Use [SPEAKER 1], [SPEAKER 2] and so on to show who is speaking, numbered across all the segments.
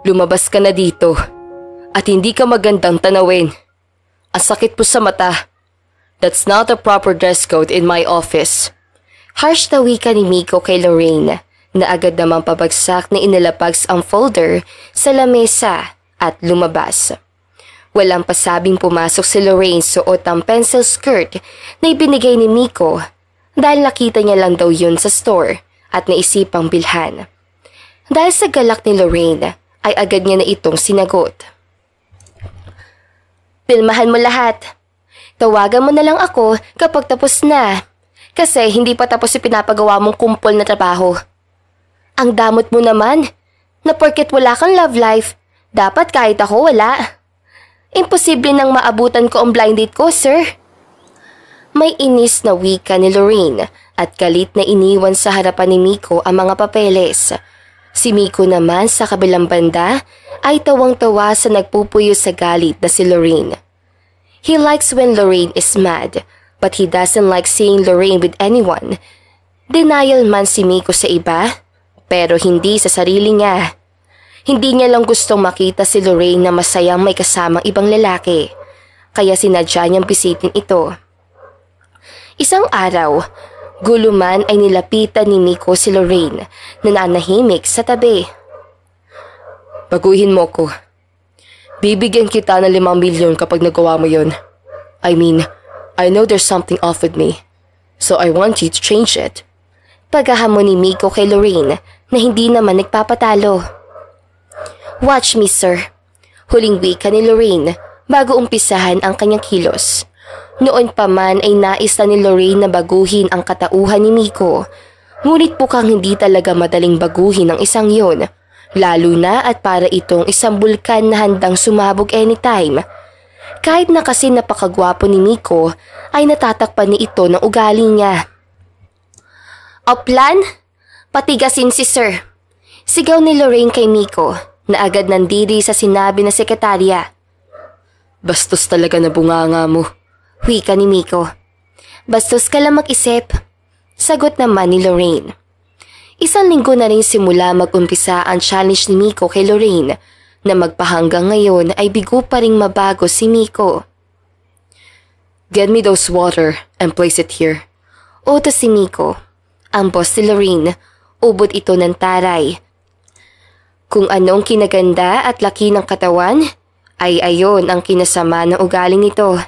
[SPEAKER 1] lumabas ka na dito. At hindi ka magandang tanawin. Ang sakit po sa mata. That's not a proper dress code in my office.
[SPEAKER 2] Harsh na wika ni Miko kay Lorraine na agad namang pabagsak na inilapag ang folder sa lamesa at lumabas. Walang pasabing pumasok si Lorraine suot ang pencil skirt na ibinigay ni Miko dahil nakita niya lang daw yun sa store at naisipang bilhan. Dahil sa galak ni Lorraine ay agad niya na itong sinagot. Pilmahan mo lahat. Tawagan mo na lang ako kapag tapos na. Kasi hindi pa tapos yung pinapagawa mong kumpol na trabaho. Ang damot mo naman, na porket wala kang love life, dapat kahit ako wala. Imposible nang maabutan ko ang blind date ko, sir. May inis na wika ni Lorraine at galit na iniwan sa harapan ni Miko ang mga papeles. Si Miko naman sa kabilang banda ay tawang-tawa sa nagpupuyo sa galit na si Lorraine. He likes when Lorraine is mad, but he doesn't like seeing Lorraine with anyone. Denial man si Miko sa iba, pero hindi sa sarili niya. Hindi niya lang gustong makita si Lorraine na masayang may kasamang ibang lalaki, kaya sinadya niyang bisitin ito. Isang araw, guluman ay nilapitan ni Miko si Lorraine na nanahimik sa tabi.
[SPEAKER 1] Baguhin mo ko. Bibigyan kita ng 5 milyon kapag nagawa mo yun. I mean, I know there's something off with me, so I want you to change it.
[SPEAKER 2] Paghahamon ni Miko kay Lorraine na hindi naman nagpapatalo. Watch me, sir. Huling wika ni Lorraine bago umpisahan ang kanyang kilos. Noon pa man ay nais na ni Lorraine na baguhin ang katauhan ni Miko. Ngunit mukhang hindi talaga madaling baguhin ang isang yon. Lalo na at para itong isang bulkan na handang sumabog anytime. Kahit na kasi napakagwapo ni Miko, ay natatakpan ni ito ng ugali niya. Oplan, patigasin si sir. Sigaw ni Lorraine kay Miko na agad nandiri sa sinabi na sekretarya.
[SPEAKER 1] Bastos talaga na bunganga mo.
[SPEAKER 2] Wika ni Miko. Bastos ka lang mag-isip. Sagot naman ni Lorraine. Isang linggo na rin simula mag-umpisa ang challenge ni Miko kay Lorraine na magpahanggang ngayon ay bigo pa ring mabago si Miko.
[SPEAKER 1] Get me those water and place it here.
[SPEAKER 2] Utos si Miko. Ang boss ni Lorraine, ubod ito ng taray. Kung anong kinaganda at laki ng katawan, ay ayon ang kinasama ng ugaling nito.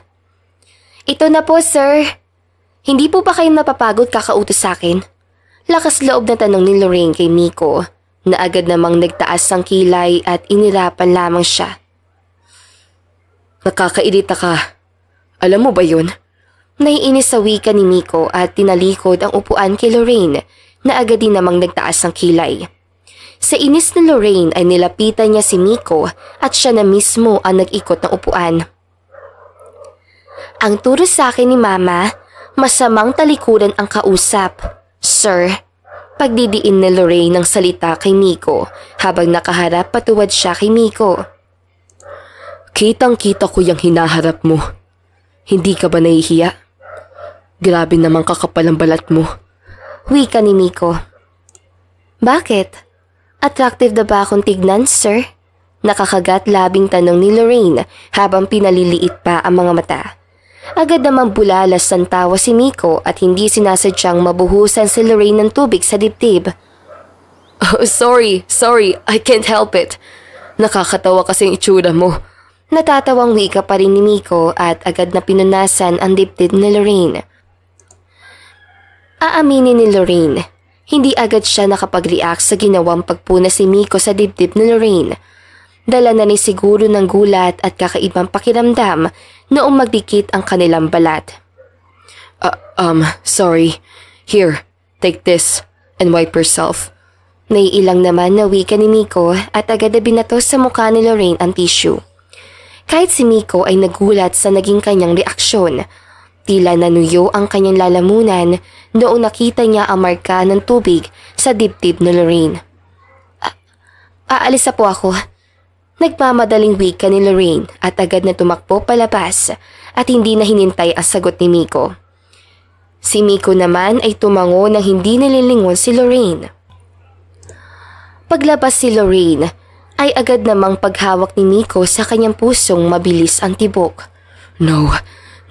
[SPEAKER 2] Ito na po, sir. Hindi po ba kayo napapagod kakautos sa akin? Lakas loob na tanong ni Lorraine kay Miko na agad namang nagtaas ang kilay at inirapan lamang siya.
[SPEAKER 1] Nakakairita ka. Alam mo ba yun?
[SPEAKER 2] Naiinis sa wika ni Miko at tinalikod ang upuan kay Lorraine na agad din namang nagtaas ang kilay. Sa inis ni Lorraine ay nilapitan niya si Miko at siya na mismo ang nag-ikot ng upuan. Ang turo sa akin ni Mama, masamang talikuran ang kausap. Sir, pagdidiin ni Lorraine ng salita kay Miko habang nakaharap patuwad siya kay Miko.
[SPEAKER 1] Kitang-kita ko yung hinaharap mo. Hindi ka ba nahihiya? Grabe namang kakapal ang balat mo.
[SPEAKER 2] Wika ni Miko. Bakit? Attractive na ba akong tignan, sir? Nakakagat labing tanong ni Lorraine habang pinaliliit pa ang mga mata. Agad namang bulalas ng tawa si Miko at hindi sinasadyang mabuhusan si Lorraine ng tubig sa dibdib.
[SPEAKER 1] Oh, sorry, I can't help it. Nakakatawa kasing itsura mo.
[SPEAKER 2] Natatawang wika pa rin ni Miko at agad na pinunasan ang dibdib ni Lorraine. Aaminin ni Lorraine, hindi agad siya nakapag-react sa ginawang pagpuna si Miko sa dibdib ni Lorraine. Dala na ni siguro ng gulat at kakaibang pakiramdam noong magdikit ang kanilang balat.
[SPEAKER 1] Sorry. Here, take this and wipe yourself.
[SPEAKER 2] Naiilang naman na wika ni Miko at agad na binato sa mukha ni Lorraine ang tissue. Kahit si Miko ay nagulat sa naging kanyang reaksyon. Tila nanuyo ang kanyang lalamunan noong nakita niya ang marka ng tubig sa dibdib ni Lorraine. Aalis na po ako. Nagmamadaling wika ni Lorraine at agad na tumakbo palabas at hindi na hinintay ang sagot ni Miko. Si Miko naman ay tumango nang hindi nililingon si Lorraine. Paglabas si Lorraine ay agad namang paghawak ni Miko sa kanyang pusong mabilis ang tibok.
[SPEAKER 1] No,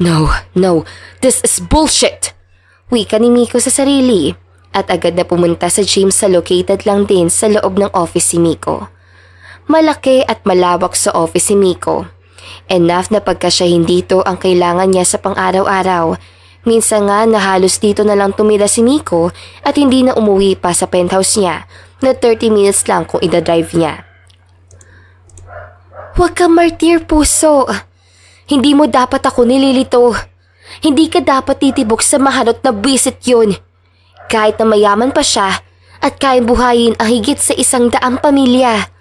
[SPEAKER 1] no, no. This is bullshit!
[SPEAKER 2] Wika ni Miko sa sarili at agad na pumunta sa gym sa located lang din sa loob ng office si Miko. Malaki at malawak sa office si Miko. Enough na pagkasyahin dito ang kailangan niya sa pang-araw-araw. Minsan nga na halos dito na lang tumira si Miko at hindi na umuwi pa sa penthouse niya na 30 minutes lang kung idadrive niya. Huwag ka martir, puso. Hindi mo dapat ako nililito. Hindi ka dapat titibok sa maharot na bisit yun. Kahit na mayaman pa siya at kayang buhayin ang higit sa 100 pamilya.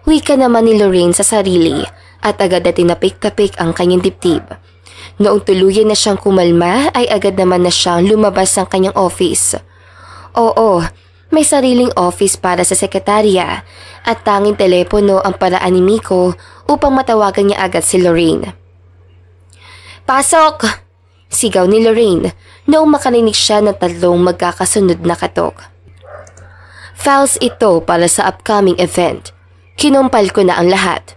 [SPEAKER 2] Wika naman ni Lorraine sa sarili at agad na tinapik-tapik ang kanyang dibdib. Noong tuluyan na siyang kumalma ay agad naman na siyang lumabas ng kanyang office. Oo, may sariling office para sa sekretarya at tanging telepono ang paraan ni Miko upang matawagan niya agad si Lorraine. Pasok! Sigaw ni Lorraine noong makarinig siya ng 3 magkakasunod na katok. Files ito para sa upcoming event. Kinumpal ko na ang lahat.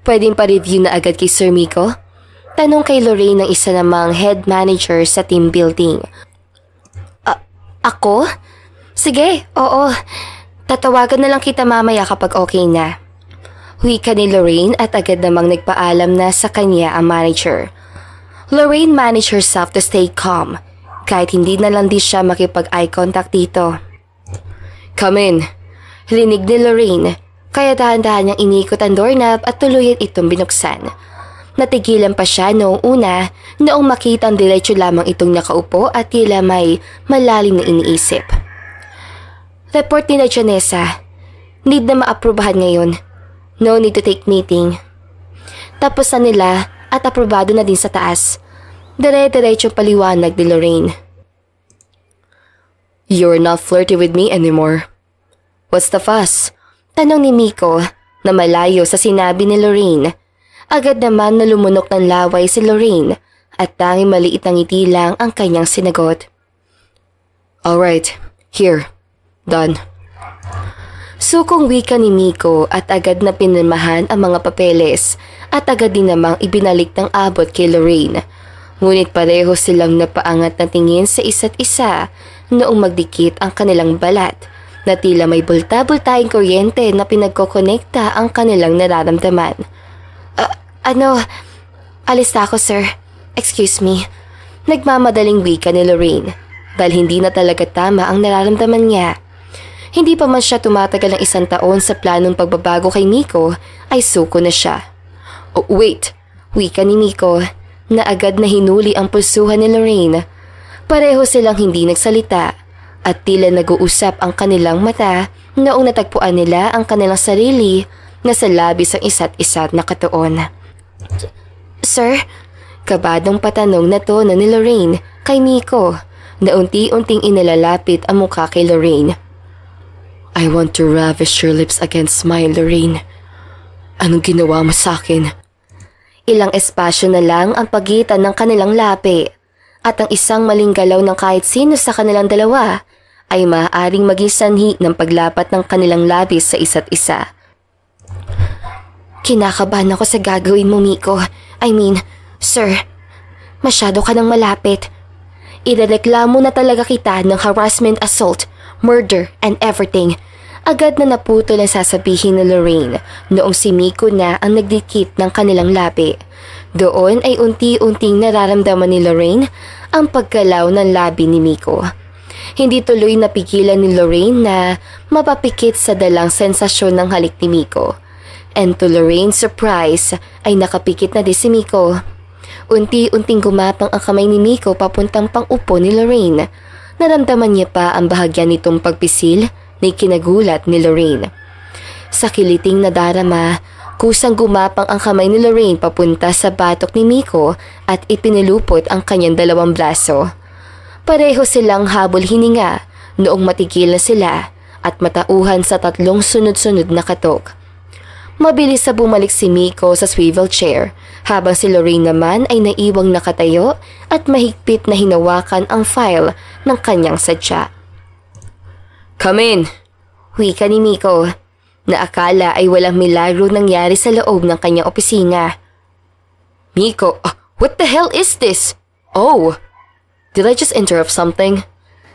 [SPEAKER 2] Pwedeng pa-review na agad kay Sir Miko? Tanong kay Lorraine ng isa namang head manager sa team building. Ako? Sige, oo. Tatawagan na lang kita mamaya kapag okay na. Wika ni Lorraine at agad namang nagpaalam na sa kanya ang manager. Lorraine managed herself to stay calm, kahit hindi na lang di siya makipag-eye contact dito.
[SPEAKER 1] Come in.
[SPEAKER 2] Rinig ni Lorraine, kaya dahan-dahan niyang inikot ang doorknob at tuluyan itong binuksan. Natigilan pa siya noong una noong makita ang diretso lamang itong nakaupo at tila may malalim na iniisip. Report ni na Janessa. Need na maaprubahan ngayon. No need to take meeting. Tapos na nila at aprobado na din sa taas. Dire-diretso paliwanag ni Lorraine.
[SPEAKER 1] You're not flirty with me anymore. What's the fuss?
[SPEAKER 2] Tanong ni Miko na malayo sa sinabi ni Lorraine. Agad naman na lumunok ng laway si Lorraine at tanging maliit na ngiti lang ang kanyang sinagot.
[SPEAKER 1] Alright, here. Done.
[SPEAKER 2] Sukong wika ni Miko at agad na pinirmahan ang mga papeles at agad din namang ibinalik ng abot kay Lorraine. Ngunit pareho silang napaangat na tingin sa isa't isa noong magdikit ang kanilang balat na tila may bulta-bultahing kuryente na pinagkokonekta ang kanilang nararamdaman. Alis na ako, sir. Excuse me. Nagmamadaling wika ni Lorraine dahil hindi na talaga tama ang nararamdaman niya. Hindi pa man siya tumatagal ng 1 taon sa planong pagbabago kay Miko ay suko na siya.
[SPEAKER 1] Oh, wait!
[SPEAKER 2] Wika ni Miko na agad na hinuli ang pulsuhan ni Lorraine. Pareho silang hindi nagsalita at tila nag-uusap ang kanilang mata noong natagpuan nila ang kanilang sarili na sa labis ang isa't isa nakatuon. Sir? Kabadong patanong na tono ni Lorraine kay Miko na unti-unting inalalapit ang mukha kay Lorraine.
[SPEAKER 1] I want to ravish your lips against mine, Lorraine. Anong ginawa mo sa akin?
[SPEAKER 2] Ilang espasyo na lang ang pagitan ng kanilang lapi at ang isang maling galaw ng kahit sino sa kanilang dalawa ay maaaring maging sanhi ng paglapat ng kanilang labis sa isa't isa. Kinakabahan ako sa gagawin mo, Miko. Sir, masyado ka nang malapit. Irereklamo na talaga kita ng harassment, assault, murder, and everything. Agad na naputol ang sasabihin ni Lorraine noong si Miko na ang nagdikit ng kanilang labi. Doon ay unti-unting nararamdaman ni Lorraine ang pagkalaw ng labi ni Miko. Hindi tuloy napigilan ni Lorraine na mapapikit sa dalang sensasyon ng halik ni Miko. And to Lorraine's surprise ay nakapikit na din si Miko. Unti-unting gumapang ang kamay ni Miko papuntang pang-upo ni Lorraine. Naramdaman niya pa ang bahagya nitong pagpisil na kinagulat ni Lorraine. Sa kiliting nadarama, kusang gumapang ang kamay ni Lorraine papunta sa batok ni Miko at ipinulupot ang kanyang 2 braso. Pareho silang habol hininga noong matigil na sila at matauhan sa 3 sunod-sunod na katok. Mabilis sa bumalik si Miko sa swivel chair habang si Lorraine naman ay naiwang nakatayo at mahigpit na hinawakan ang file ng kanyang sadya.
[SPEAKER 1] Come in!
[SPEAKER 2] Wika ni Miko. na akala ay walang milagro nangyari sa loob ng kanyang opisina.
[SPEAKER 1] Miko, what the hell is this? Oh, did I just interrupt something?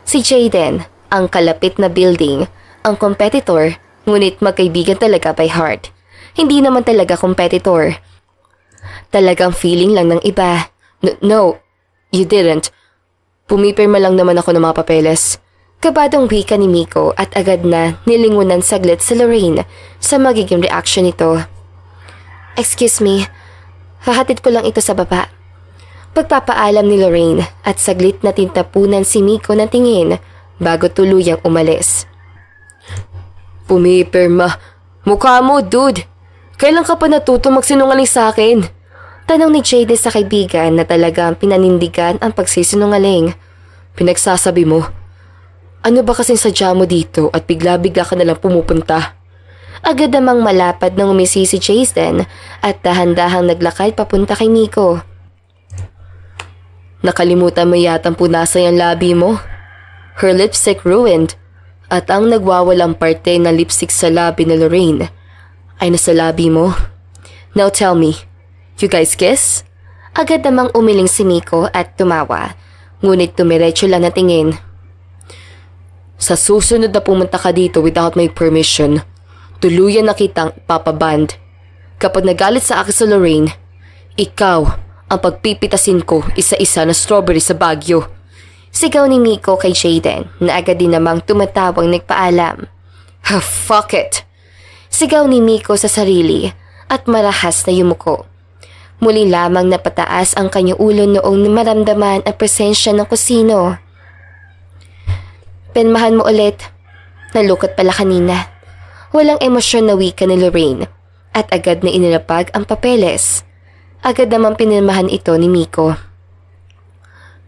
[SPEAKER 2] Si Jaden, ang kalapit na building, ang competitor, ngunit magkaibigan talaga by heart. Hindi naman talaga competitor. Talagang feeling lang ng iba.
[SPEAKER 1] No, you didn't. Pumipirma lang naman ako ng mga papeles.
[SPEAKER 2] Kabadong wika ni Miko at agad na nilingunan saglit si Lorraine sa magiging reaction nito. Excuse me, hahatid ko lang ito sa baba. Pagpapaalam ni Lorraine at saglit na tintapunan si Miko ng tingin bago tuluyang umalis.
[SPEAKER 1] Pumipirma? Mukha mo, dude. Kailan ka pa natuto magsinungaling sa akin?
[SPEAKER 2] Tanong ni Jade sa kaibigan na talagang pinanindigan ang pagsisinungaling.
[SPEAKER 1] Pinagsasabi mo, ano ba kasing sadya mo dito at bigla-bigla ka nalang pumupunta?
[SPEAKER 2] Agad namang malapad nang umisi si Jaden at dahan-dahang naglakad papunta kay Miko.
[SPEAKER 1] Nakalimutan mo yatang punasan yung labi mo. Her lipstick ruined at ang nagwawalang parte ng lipstick sa labi ni Lorraine ay nasa labi mo. Now tell me, you guys kiss?
[SPEAKER 2] Agad namang umiling si Miko at tumawa, ngunit tumiretso lang na tingin.
[SPEAKER 1] Sa susunod na pumunta ka dito without my permission, tuluyan na kitang papaband. Kapag nagalit sa akin sa Lorraine, ikaw ang pagpipitasin ko isa-isa na strawberry sa Baguio.
[SPEAKER 2] Sigaw ni Miko kay Jaden na agad din namang tumatawang nagpaalam.
[SPEAKER 1] Fuck it!
[SPEAKER 2] Sigaw ni Miko sa sarili at marahas na yumuko. Muli lamang napataas ang kanyang ulo noong maramdaman ang presensya ng kusino. Penmahan mo ulit. Nalukot pala kanina. Walang emosyon na wika ni Lorraine at agad na inilapag ang papeles. Agad naman pinirmahan ito ni Miko.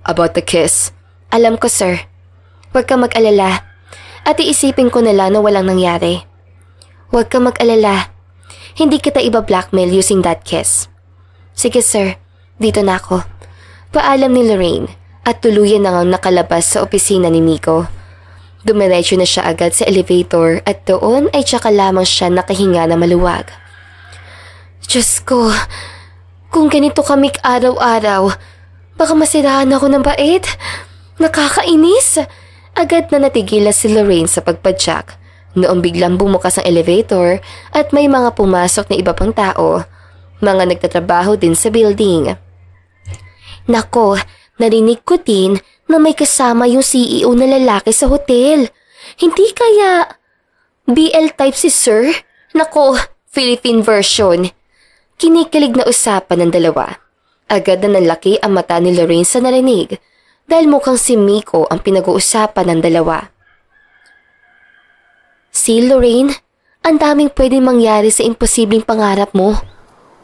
[SPEAKER 1] About the kiss?
[SPEAKER 2] Alam ko, sir. Huwag ka mag-alala at iisipin ko na lang na walang nangyari. Huwag ka mag-alala. Hindi kita iba-blackmail using that kiss. Sige, sir. Dito na ako. Paalam ni Lorraine at tuluyan na ngang nakalabas sa opisina ni Miko. Dumiretso na siya agad sa elevator at doon ay tsaka lamang siya nakahinga na maluwag. Diyos ko, kung ganito kami araw-araw, baka masiraan ako ng bait. Nakakainis. Agad na natigilan si Lorraine sa pagpadyak noong biglang bumukas ang elevator at may mga pumasok na iba pang tao, mga nagtatrabaho din sa building. Nako, narinig ko din na may kasama yung CEO na lalaki sa hotel. Hindi kaya BL type si sir? Nako, Philippine version. Kinikilig na usapan ng dalawa. Agad na nalaki ang mata ni Lorraine sa narinig dahil mukhang si Miko ang pinag-uusapan ng dalawa. Si Lorraine, ang daming pwedeng mangyari sa imposibleng pangarap mo.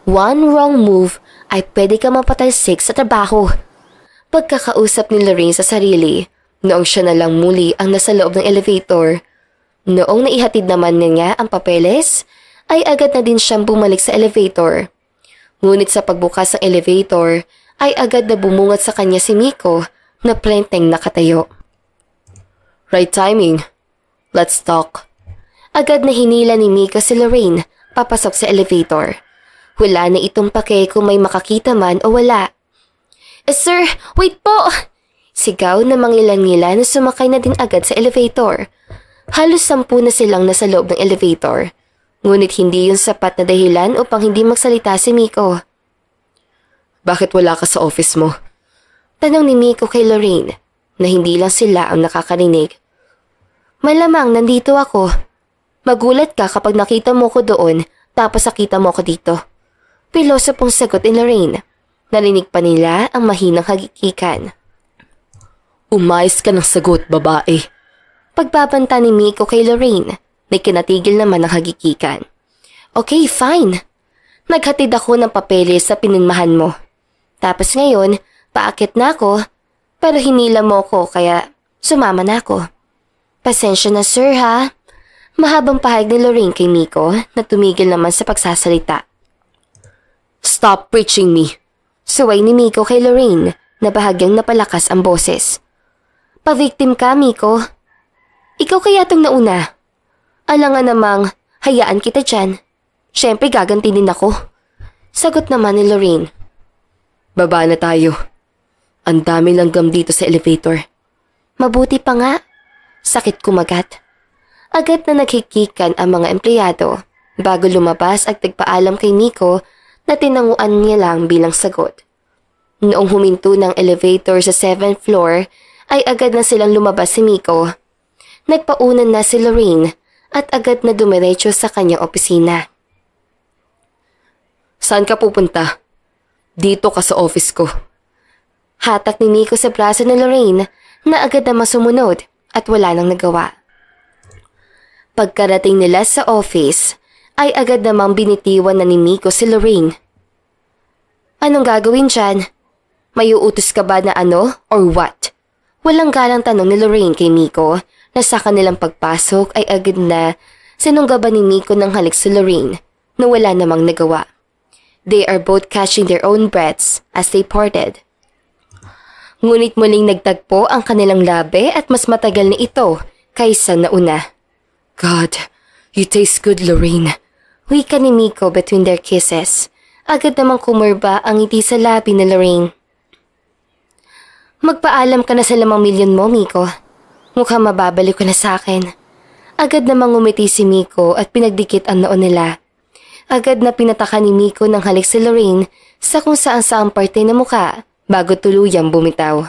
[SPEAKER 2] One wrong move ay pwede ka mapatalsik sa trabaho. Pagkakausap ni Lorraine sa sarili, noong siya na lang muli ang nasa loob ng elevator. Noong naihatid naman niya ang papeles, ay agad na din siyang bumalik sa elevator. Ngunit sa pagbukas ng elevator, ay agad na bumungat sa kanya si Miko na plenteng nakatayo.
[SPEAKER 1] Right timing. Let's talk.
[SPEAKER 2] Agad na hinila ni Miko si Lorraine papasok sa elevator. Wala na itong pake kung may makakita man o wala. Sir, wait po! Sigaw na mangilan-ngilan na sumakay na din agad sa elevator. Halos 10 na silang nasa loob ng elevator. Ngunit hindi yung sapat na dahilan upang hindi magsalita si Miko.
[SPEAKER 1] Bakit wala ka sa office mo?
[SPEAKER 2] Tanong ni Miko kay Lorraine na hindi lang sila ang nakakarinig. Malamang nandito ako. Magulat ka kapag nakita mo ko doon tapos nakita mo ko dito. Pilosopong sagot ni Lorraine. Narinig pa nila ang mahinang hagikikan.
[SPEAKER 1] Umayos ka ng sagot, babae.
[SPEAKER 2] Pagbabanta ni Miko kay Lorraine, may kinatigil naman ang hagikikan. Okay, fine. Naghatid ako ng papeles sa pininmahan mo. Tapos ngayon, paakit na ako, pero hinila mo ko kaya sumama na ako. Pasensya na sir ha. Mahabang pahayag ni Lorraine kay Miko na tumigil naman sa pagsasalita.
[SPEAKER 1] Stop preaching me.
[SPEAKER 2] Suway ni Miko kay Lorraine na bahagyang napalakas ang boses. Pa-victim ka, Miko. Ikaw kaya tong nauna. Alangan namang Hayaan kita dyan. Siyempre gaganti din ako. Sagot naman ni Lorraine.
[SPEAKER 1] Baba na tayo. Ang dami langgam dito sa elevator.
[SPEAKER 2] Mabuti pa nga. Sakit kumagat. Agad na naghikikan ang mga empleyado bago lumabas at nagpaalam kay Miko na tinanguan niya lang bilang sagot. Noong huminto ng elevator sa 7th floor ay agad na silang lumabas si Miko. Nagpaunan na si Lorraine at agad na dumiretso sa kanyang opisina.
[SPEAKER 1] Saan ka pupunta? Dito ka sa office ko.
[SPEAKER 2] Hatak ni Miko sa braso ni Lorraine na agad na masumunod at wala nang nagawa. Pagkarating nila sa office, ay agad namang binitiwan na ni Miko si Lorraine. Anong gagawin dyan? May uutos ka ba na ano or what? Walang galang tanong ni Lorraine kay Miko na sa kanilang pagpasok ay agad na sinunggaban ni Miko ng halik si Lorraine na wala namang nagawa. They are both catching their own breaths as they parted. Ngunit muling nagtagpo ang kanilang labi at mas matagal na ito kaysa nauna.
[SPEAKER 1] God, you taste good, Lorraine.
[SPEAKER 2] Wika ni Miko between their kisses. Agad namang kumurba ang ngiti sa labi ni Lorraine. Magpaalam ka na sa 5 milyon mo, Miko. Mukhang mababalik ka na sa akin. Agad namang ngumiti si Miko at pinagdikit ang noon nila. Agad na pinataka ni Miko ng halik si Lorraine sa kung saan-saang parte ng muka bago tuluyang bumitaw.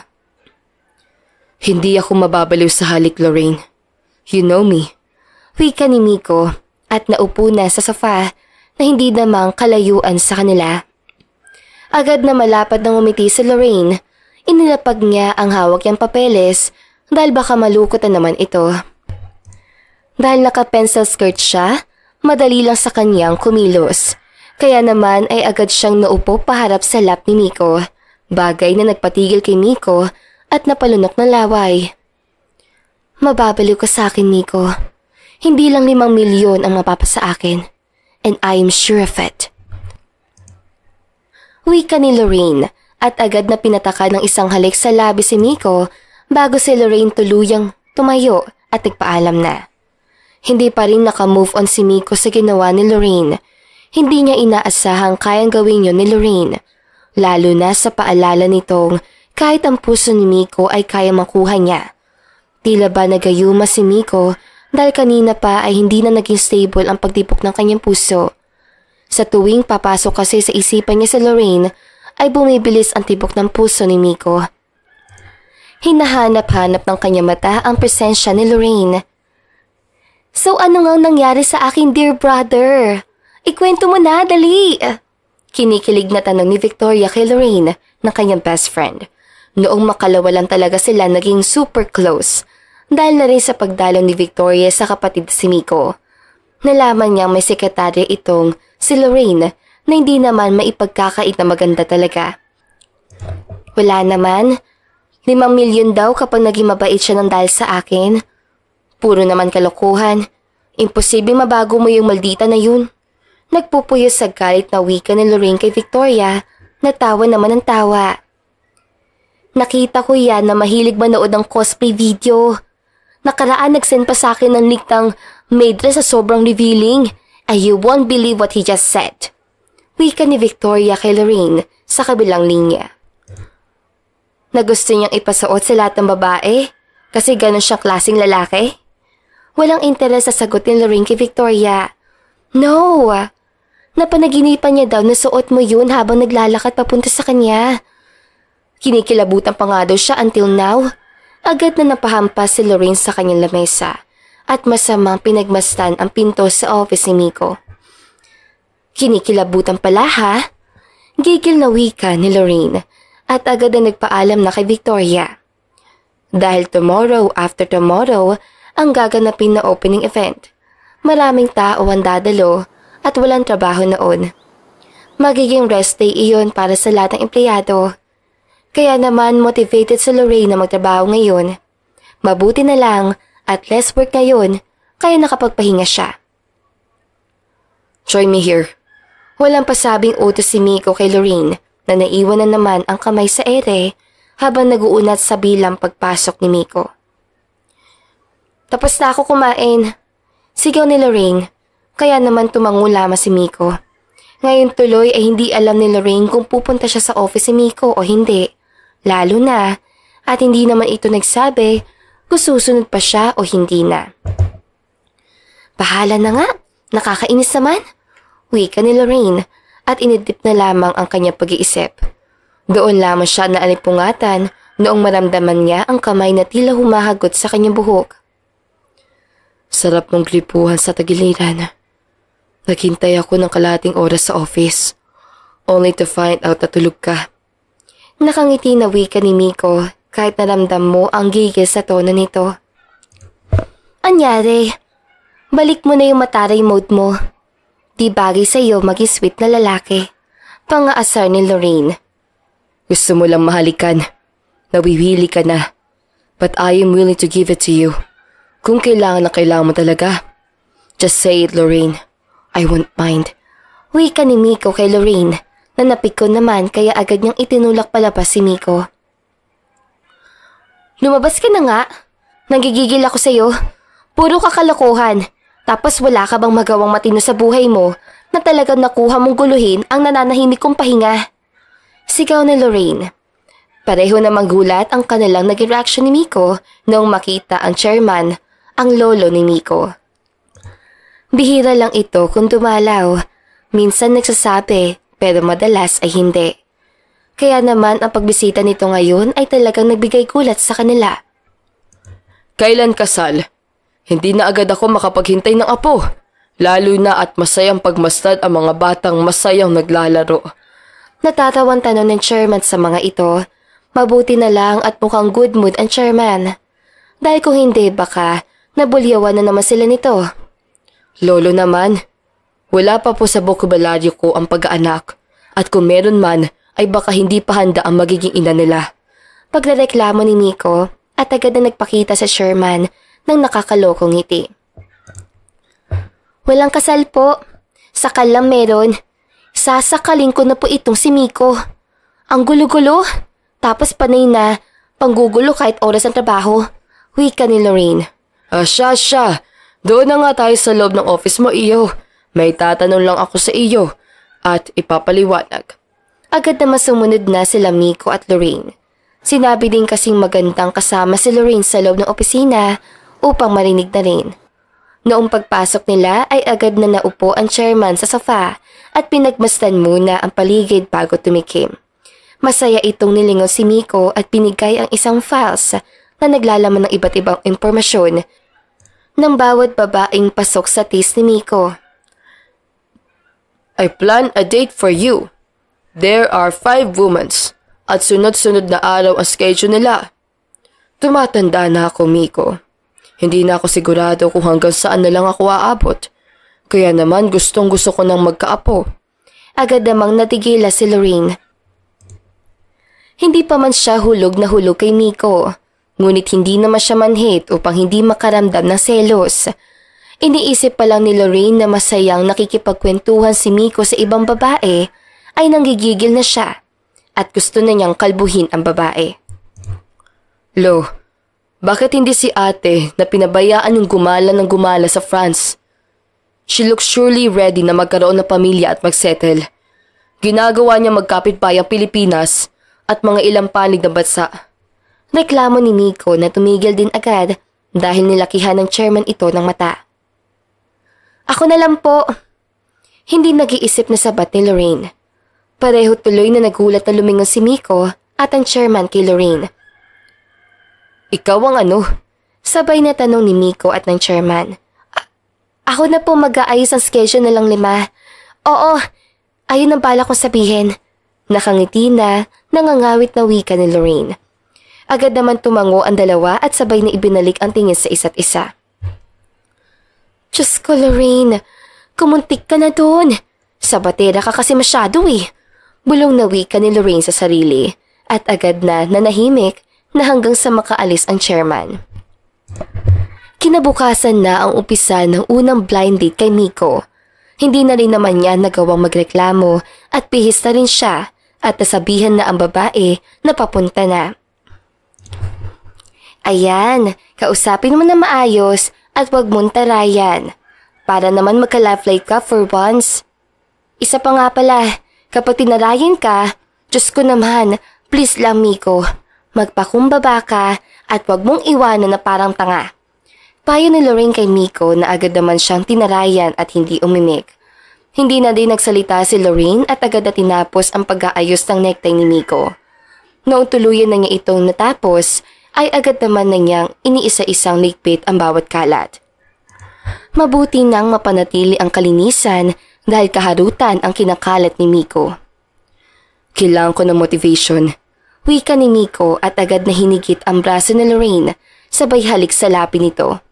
[SPEAKER 1] Hindi ako mababaliw sa halik, Lorraine. You know me.
[SPEAKER 2] Wika ni Miko at naupo na sa sofa na hindi namang kalayuan sa kanila. Agad na malapad na ngumiti si Lorraine, inilapag niya ang hawak niyang papeles dahil baka malukot na naman ito. Dahil naka-pencil skirt siya, madali lang sa kanyang kumilos. Kaya naman ay agad siyang naupo paharap sa lap ni Miko, bagay na nagpatigil kay Miko at napalunok na laway. Mababaliw ka sa akin, Miko. Hindi lang 5 milyon ang mapapasa akin. And I am sure of it. Wika ni Lorraine at agad na pinataka ng isang halik sa labi si Miko bago si Lorraine tuluyang tumayo at nagpaalam na. Hindi pa rin naka-move on si Miko sa ginawa ni Lorraine. Hindi niya inaasahang kayang gawin yun ni Lorraine. Lalo na sa paalala nitong kahit ang puso ni Miko ay kaya makuha niya. Tila ba nagayuma si Miko dahil kanina pa ay hindi na naging stable ang pagtipok ng kanyang puso. Sa tuwing papasok kasi sa isipan niya si Lorraine ay bumibilis ang tibok ng puso ni Miko. Hinahanap-hanap ng kanyang mata ang presensya ni Lorraine. So ano ngang nangyari sa aking dear brother? Ikwento mo na, dali! Kinikilig na tanong ni Victoria kay Lorraine ng kanyang best friend. Noong makalawalan talaga sila naging super close dahil na rin sa pagdalaw ni Victoria sa kapatid si Miko. Nalaman niyang may sekretarya itong si Lorraine na hindi naman maipagkakait na maganda talaga. Wala naman. 5 milyon daw kapag naging mabait siya ng dahil sa akin. Puro naman kalokohan. Imposible mabago mo yung maldita na yun. Nagpupuyo sa galit na wika ni Lorraine kay Victoria, natawa naman ang tawa. Nakita ko yan na mahilig manood ng cosplay video. Nakaraan nagsend pa sa akin ng link ng maid dress sa sobrang revealing. And you won't believe what he just said. Wika ni Victoria kay Lorraine sa kabilang linya. Na gusto niyang ipasuot sa lahat ng babae kasi ganun siyang klaseng lalaki? Walang interes sa sagot ni Lorraine kay Victoria. No! Napanaginipan niya daw na suot mo yun habang naglalakad papunta sa kanya. Kinikilabutan pa nga daw siya until now. Agad na napahampas si Lorraine sa kanyang lamesa at masamang pinagmastan ang pinto sa office ni Miko. Kinikilabutan pala ha? Gigil na wika ni Lorraine at agad na nagpaalam na kay Victoria. Dahil tomorrow after tomorrow ang gaganapin na opening event. Maraming tao ang dadalo at walang trabaho noon. Magiging rest day iyon para sa lahat ng empleyado. Kaya naman motivated si Lorraine na magtrabaho ngayon. Mabuti na lang at less work ngayon kaya nakapagpahinga siya.
[SPEAKER 1] Join me here.
[SPEAKER 2] Walang pasabing utos si Miko kay Lorraine na naiwan na naman ang kamay sa ere habang naguunat sa bilang pagpasok ni Miko. Tapos na ako kumain. Sigaw ni Lorraine. Kaya naman tumango lamang si Miko. Ngayon tuloy ay hindi alam ni Lorraine kung pupunta siya sa office si Miko o hindi. Lalo na, at hindi naman ito nagsabi kung susunod pa siya o hindi na. Bahala na nga, nakakainis naman. Wika ni Lorraine at inidip na lamang ang kanyang pag-iisip. Doon lamang siya naalipungatan noong maramdaman niya ang kamay na tila humahagot sa kanyang buhok.
[SPEAKER 1] Sarap mong gripuhan sa tagiliran. Naghintay ako ng kalahating oras sa office, only to find out na tulog ka.
[SPEAKER 2] Nakangiti na wika ni Miko kahit naramdam mo ang gigil sa tono nito. Anyari, balik mo na yung mataray mode mo. Di bagay sa iyo maging sweet na lalaki. Pangaasar ni Lorraine.
[SPEAKER 1] Gusto mo lang mahalikan. Nawiwili ka na. But I am willing to give it to you. Kung kailangan mo talaga. Just say it, Lorraine. I won't mind.
[SPEAKER 2] Wika ni Miko kay Lorraine na napikon naman kaya agad niyang itinulak palabas si Miko. Lumabas ka na nga. Nanggigigil ako sa'yo. Puro kakalokohan. Tapos wala ka bang magawang matino sa buhay mo na talagang nakuha mong guluhin ang nananahimik kong pahinga? Sigaw ni Lorraine. Pareho namang gulat ang kanilang naging reaction ni Miko noong makita ang chairman, ang lolo ni Miko. Bihira lang ito kung dumalaw. Minsan nagsasabi pero madalas ay hindi. Kaya naman ang pagbisita nito ngayon ay talagang nagbigay gulat sa kanila.
[SPEAKER 1] Kailan kasal? Hindi na agad ako makapaghintay ng apo. Lalo na at masayang pagmastad ang mga batang masayang naglalaro.
[SPEAKER 2] Natatawan tanong ng chairman sa mga ito. Mabuti na lang at mukhang good mood ang chairman. Dahil kung hindi baka nabulyawan na naman sila nito.
[SPEAKER 1] Lolo naman, wala pa po sa bokabularyo ko ang pag-aanak at kung meron man ay baka hindi pa handa ang magiging ina nila.
[SPEAKER 2] Pagrereklamo ni Miko at agad na nagpakita sa chairman ng nakakalokong ngiti. Walang kasal po. Sakal lang meron. Sasakalin ko na po itong si Miko. Ang gulo-gulo. Tapos panay na panggugulo kahit oras ng trabaho. Wika ni Lorraine.
[SPEAKER 1] Siya. Doon na nga tayo sa loob ng office mo, iyo. May tatanong lang ako sa iyo at ipapaliwanag.
[SPEAKER 2] Agad na sumunod na sila Miko at Lorraine. Sinabi din kasing magandang kasama si Lorraine sa loob ng opisina upang marinig na rin. Noong pagpasok nila ay agad na naupo ang chairman sa sofa at pinagmasdan muna ang paligid bago tumikim. Masaya itong nilingon si Miko at binigay ang isang files na naglalaman ng iba't ibang impormasyon ng bawat babaeng pasok sa taste ni Miko.
[SPEAKER 1] I plan a date for you. There are 5 women at sunod-sunod na araw ang schedule nila. Tumatanda na ako, Miko. Hindi na ako sigurado kung hanggang saan na lang ako aabot. Kaya naman gustong-gusto ko nang magkaapo.
[SPEAKER 2] Agad namang natigila si Lorraine. Hindi pa man siya hulog na hulog kay Miko. Ngunit hindi naman siya manhit upang hindi makaramdam ng selos. Iniisip pa lang ni Lorraine na masayang nakikipagkwentuhan si Miko sa ibang babae ay nanggigigil na siya at gusto na niyang kalbuhin ang babae.
[SPEAKER 1] Lo, bakit hindi si ate na pinabayaan yung gumala ng gumala sa France? She looks surely ready na magkaroon ng pamilya at magsettle. Ginagawa niya magkapit-bayang Pilipinas at mga ilang panig na bansa.
[SPEAKER 2] Reklamo ni Miko na tumigil din agad dahil nilakihan ng chairman ito ng mata. Ako na lang po. Hindi nag-iisip na sabat ni Lorraine. Pareho tuloy na nagulat na lumingon si Miko at ang chairman kay Lorraine.
[SPEAKER 1] Ikaw ang ano?
[SPEAKER 2] Sabay na tanong ni Miko at ng chairman. Ako na po mag-aayos ang schedule na lang 5. Oo, ayun ang bala kong sabihin. Nakangiti na, nangangawit na wika ni Lorraine. Agad naman tumango ang dalawa at sabay na ibinalik ang tingin sa isa't isa. Diyos ko, Lorraine, kumuntik ka na doon. Sabatera ka kasi masyado eh. Bulong na wika ni Lorraine sa sarili at agad na nanahimik na hanggang sa makaalis ang chairman. Kinabukasan na ang umpisa ng unang blind date kay Miko. Hindi na rin naman niya nagawang magreklamo at pihis na rin siya at nasabihan na ang babae na papunta na. Ayan, kausapin mo na maayos at wag mong tarayan. Para naman magka-love life ka for once. Isa pa nga pala, kapag tinarayan ka, Diyos ko naman, please lang Miko, magpakumbaba ka at wag mong iwanan na parang tanga. Payo ni Lorraine kay Miko na agad naman siyang tinarayan at hindi umimik. Hindi na din nagsalita si Lorraine at agad na tinapos ang pag-aayos ng necktie ni Miko. Noong tuluyan na niya itong natapos, ay agad naman na niyang iniisa-isang ligpit ang bawat kalat. Mabuti nang mapanatili ang kalinisan dahil kaharutan ang kinakalat ni Miko. Kailangan ko ng motivation. Wika ni Miko at agad na hinigit ang braso ni Lorraine, sabay halik sa lapi nito.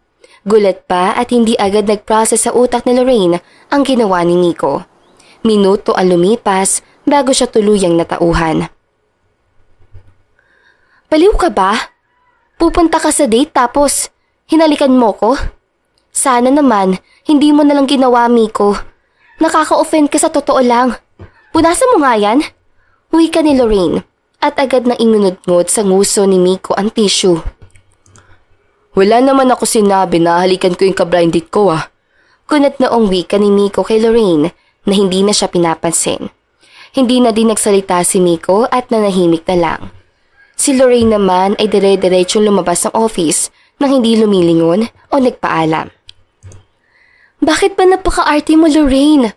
[SPEAKER 2] Gulat pa at hindi agad nag-process sa utak ni Lorraine ang ginawa ni Miko. Minuto ang lumipas bago siya tuluyang natauhan. Baliw ka ba? Pupunta ka sa date tapos hinalikan mo ko? Sana naman hindi mo nalang ginawa, Miko. Nakaka-offend ka sa totoo lang. Punasan mo nga yan. Wika ni Lorraine at agad na inunod-ngod sa nguso ni Miko ang tissue. Wala naman ako sinabi na halikan ko yung ka-blind date ko Kunat noong wika ni Miko kay Lorraine na hindi na siya pinapansin. Hindi na din nagsalita si Miko at nanahimik na lang. Si Lorraine naman ay dire-diretsong lumabas ng office nang hindi lumilingon o nagpaalam. Bakit ba napaka-arte mo, Lorraine?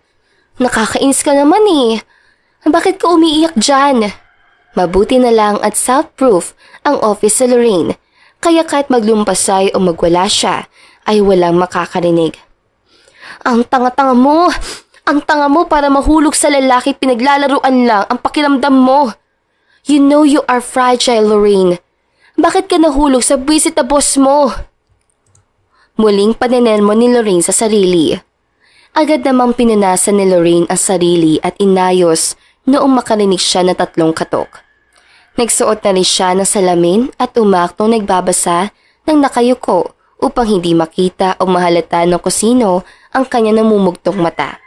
[SPEAKER 2] Nakakainis ka naman Bakit ka umiiyak dyan? Mabuti na lang at soundproof ang office sa Lorraine. Kaya kahit maglumpasay o magwala siya, ay walang makakarinig. Ang tanga-tanga mo! Ang tanga mo para mahulog sa lalaki pinaglalaruan lang ang pakiramdam mo. You know you are fragile, Lorraine. Bakit ka nahulog sa buwisit na boss mo? Muling panenelmo ni Lorraine sa sarili. Agad namang pinunasan ni Lorraine ang sarili at inayos noong makarinig siya ng 3 katok. Nagsuot na rin siya ng salamin at umaktong nagbabasa ng nakayuko upang hindi makita o mahalata ng kusino ang kanya namumugtong mata.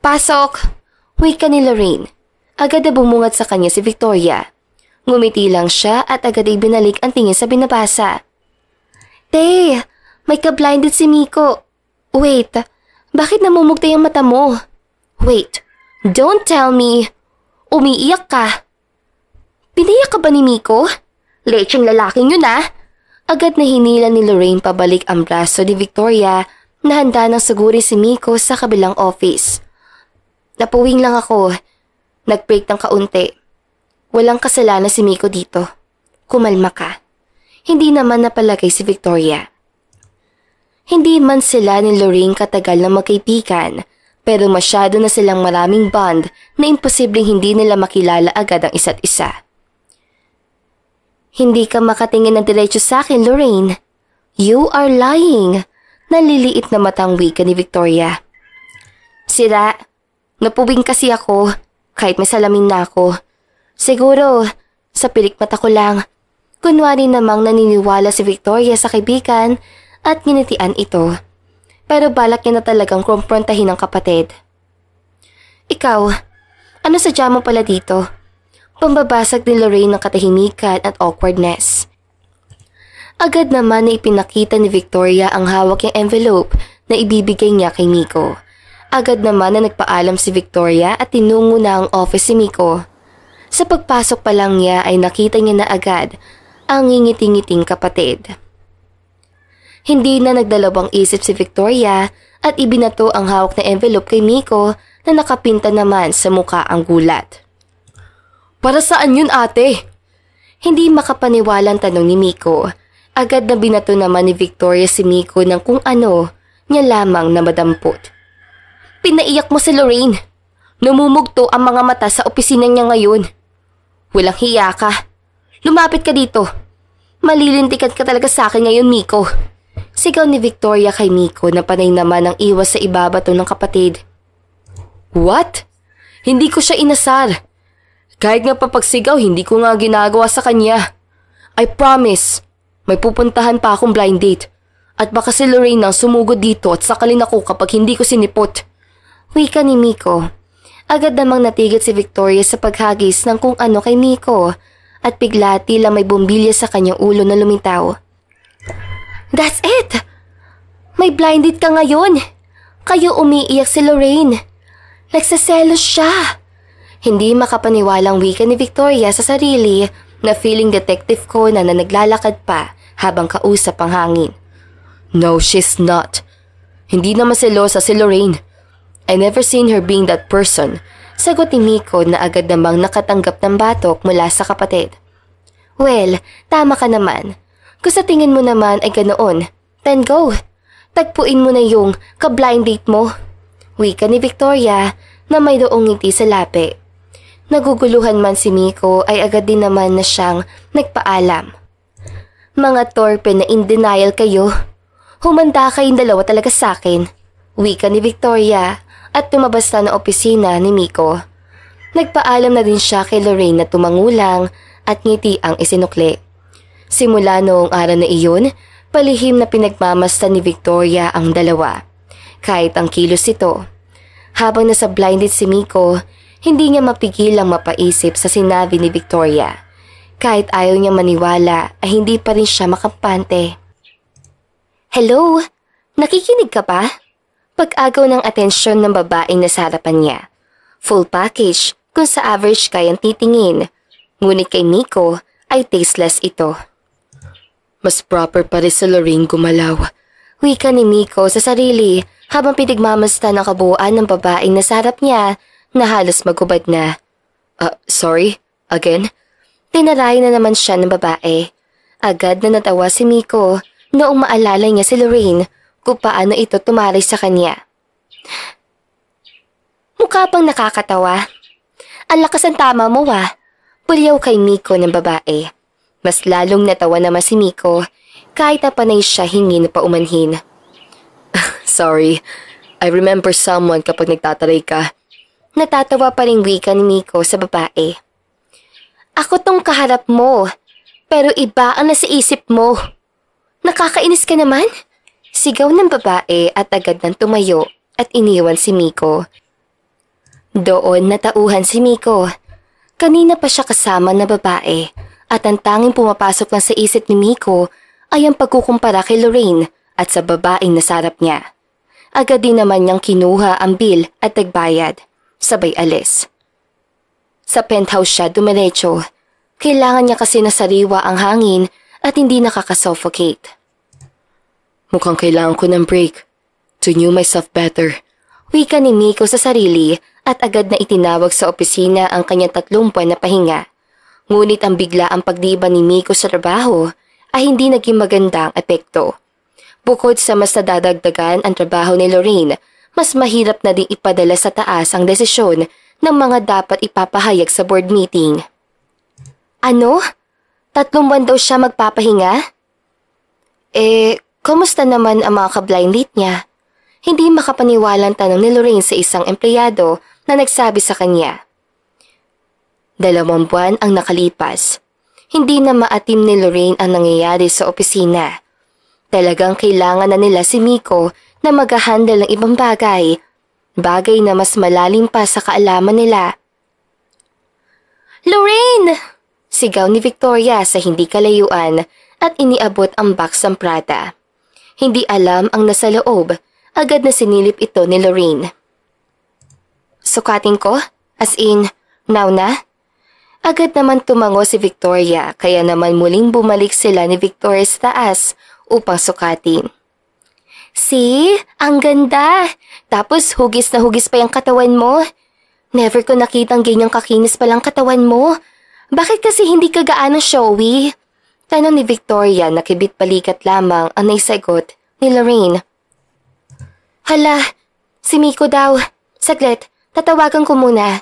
[SPEAKER 2] Pasok! Wika ni Lorraine. Agad na bumungad sa kanya si Victoria. Ngumiti lang siya at agad ay binalik ang tingin sa binabasa. Te, may ka-blinded si Miko. Wait, bakit namumugtay ang mata mo? Wait. Don't tell me. Umiiyak ka. Piniyak ka ba ni Miko? Lecheng lalaking yun Agad na hinila ni Lorraine pabalik ang braso ni Victoria na handa nang suguri si Miko sa kabilang office. Napuwing lang ako. Nag-break ng kaunti. Walang kasalanan si Miko dito. Kumalma ka. Hindi naman napalagay si Victoria. Hindi man sila ni Lorraine katagal na magkaibigan, pero masyado na silang maraming bond na imposibleng hindi nila makilala agad ang isa't isa. Hindi ka makatingin ng diretso sa akin, Lorraine. You are lying. Naliliit na matang wika ni Victoria. Sira, napuwing kasi ako kahit may salamin na ako. Siguro, sa pilik mata ko lang. Kunwari namang naniniwala si Victoria sa kaibigan at nginitian ito. Pero balak niya na talagang kumprontahin ang kapatid. Ikaw, ano sadya mo pala dito? Pambabasag ni Lorraine ng katahimikan at awkwardness. Agad naman na ipinakita ni Victoria ang hawak niyang envelope na ibibigay niya kay Miko. Agad naman na nagpaalam si Victoria at tinungo na ang office si Miko. Sa pagpasok pa lang niya ay nakita niya na agad ang ngingiti-ngiting kapatid. Hindi na nagdalawang isip si Victoria at ibinato ang hawak na envelope kay Miko na nakapinta naman sa mukha ang gulat. Para saan yun, ate? Hindi makapaniwalang tanong ni Miko. Agad na binato naman ni Victoria si Miko ng kung ano niya lamang na madampot. Pinaiyak mo si Lorraine. Namumugto ang mga mata sa opisina niya ngayon. Walang hiya ka. Lumapit ka dito. Malilintikan ka talaga sa akin ngayon, Miko. Sigaw ni Victoria kay Miko na panay naman ang iwas sa ibabato ng kapatid. What? Hindi ko siya inasar. Kahit nga papagsigaw, hindi ko nga ginagawa sa kanya. I promise, may pupuntahan pa akong blind date. At baka si Lorraine nang sumugod dito at sakalin ako kapag hindi ko sinipot. Wika ni Miko. Agad namang natigil si Victoria sa paghagis ng kung ano kay Miko at bigla tila may bumbilya sa kanyang ulo na lumitaw. That's it! May blind date ka ngayon. Kayo umiiyak si Lorraine. Nagsaselos siya. Hindi makapaniwalang wika ni Victoria sa sarili na feeling detective Conan na naglalakad pa habang kausap ang hangin.
[SPEAKER 1] No, she's not. Hindi naman selosa si Lorraine. I never seen her being that person.
[SPEAKER 2] Sagot ni Miko na agad namang nakatanggap ng batok mula sa kapatid. Well, tama ka naman. Kung sa tingin mo naman ay ganoon, then go. Tagpuin mo na yung ka-blind date mo. Wika ni Victoria na may doong ngiti sa lapi. Naguguluhan man si Miko ay agad din naman na siyang nagpaalam. Mga torpe na in denial kayo. Humanda kayong dalawa talaga sa akin. Wika ni Victoria at tumabas na ng opisina ni Miko. Nagpaalam na din siya kay Lorraine na tumangulang at ngiti ang isinukli. Simula noong araw na iyon, palihim na pinagmamasdan ni Victoria ang dalawa. Kahit ang kilos ito. Habang nasa blinded si Miko, hindi niya mapigilang mapaisip sa sinabi ni Victoria. Kahit ayaw niya maniwala ay hindi pa rin siya makampante. Hello? Nakikinig ka pa? Pag-agaw ng atensyon ng babaeng nasa harapan niya. Full package kung sa average kayang titingin. Ngunit kay Miko ay tasteless ito.
[SPEAKER 1] Mas proper pa rin sa Lorraine gumalaw.
[SPEAKER 2] Wika ni Miko sa sarili habang pinagmamasdan ang kabuuan ng babaeng nasa harap niya na halos magubad na.
[SPEAKER 1] Sorry? Again?
[SPEAKER 2] Tinarayan na naman siya ng babae. Agad na natawa si Miko noong maalala niya si Lorraine kung paano ito tumaray sa kanya. Mukha pang nakakatawa. Ang lakas ang tama mo Pulyaw kay Miko ng babae. Mas lalong natawa naman si Miko kahit na panay siya hingi na paumanhin.
[SPEAKER 1] Sorry, I remember someone kapag nagtataray ka.
[SPEAKER 2] Natatawa pa rin wika ni Miko sa babae. Ako tong kaharap mo, pero iba ang nasa isip mo. Nakakainis ka naman? Sigaw ng babae at agad nang tumayo at iniwan si Miko. Doon natauhan si Miko. Kanina pa siya kasama na babae at ang tanging pumapasok lang sa isip ni Miko ay ang pagkukumpara kay Lorraine at sa babaeng nasarap niya. Agad din naman niyang kinuha ang bill at nagbayad, sabay alis. Sa penthouse siya dumiretso. Kailangan niya kasi nasariwa ang hangin at hindi nakakasuffocate.
[SPEAKER 1] Mukhang kailangan ko ng break. To know myself better.
[SPEAKER 2] Wika ni Miko sa sarili at agad na itinawag sa opisina ang kanyang 3 buwan na pahinga. Ngunit ang biglaang pagdiba ni Miko sa trabaho ay hindi naging magandang epekto. Bukod sa mas nadadagdagan ang trabaho ni Lorraine, mas mahirap na ding ipadala sa taas ang desisyon ng mga dapat ipapahayag sa board meeting. Ano? 3 buwan daw siya magpapahinga? Kumusta naman ang mga ka-blind date niya? Hindi makapaniwalang tanong ni Lorraine sa isang empleyado na nagsabi sa kanya. 2 buwan ang nakalipas. Hindi na maatim ni Lorraine ang nangyayari sa opisina. Talagang kailangan na nila si Miko na mag-handle ng ibang bagay. Bagay na mas malalim pa sa kaalaman nila. Lorraine! Sigaw ni Victoria sa hindi kalayuan at iniabot ang box ng Prada. Hindi alam ang nasa loob, agad na sinilip ito ni Lorraine. Sukatin ko? As in, now na? Agad naman tumango si Victoria kaya naman muling bumalik sila ni Victoria sa taas upang sukatin. See? Ang ganda! Tapos hugis na hugis pa yung katawan mo. Never ko nakitang ganyang kakinis palang katawan mo. Bakit kasi hindi ka gaano showy? Tanong ni Victoria na kibit-balikat lamang ang naisagot ni Lorraine. Hala, si Miko daw. Saglit, tatawagan ko muna.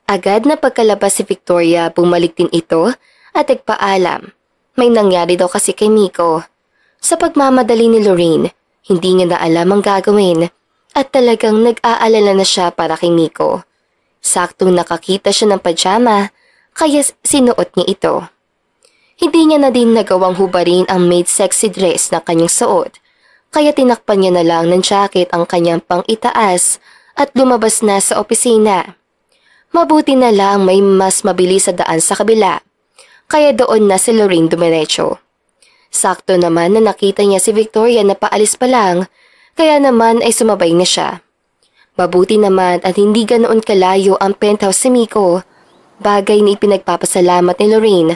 [SPEAKER 2] Agad na pagkalabas si Victoria, bumalik din ito at nagpaalam. May nangyari daw kasi kay Miko. Sa pagmamadali ni Lorraine, hindi niya na alam ang gagawin at talagang nag-aalala na siya para kay Miko. Saktong nakakita siya ng pajama, kaya sinuot niya ito. Hindi niya na din nagawang hubarin ang maid sexy dress na kanyang suot, kaya tinakpan niya na lang ng jacket ang kanyang pang-itaas at lumabas na sa opisina. Mabuti na lang may mas mabilis sa daan sa kabila, kaya doon na si Lorraine dumiretso. Sakto naman na nakita niya si Victoria na paalis pa lang, kaya naman ay sumabay na siya. Mabuti naman at hindi ganoon kalayo ang penthouse ni Miko, bagay na ipinagpapasalamat ni Lorraine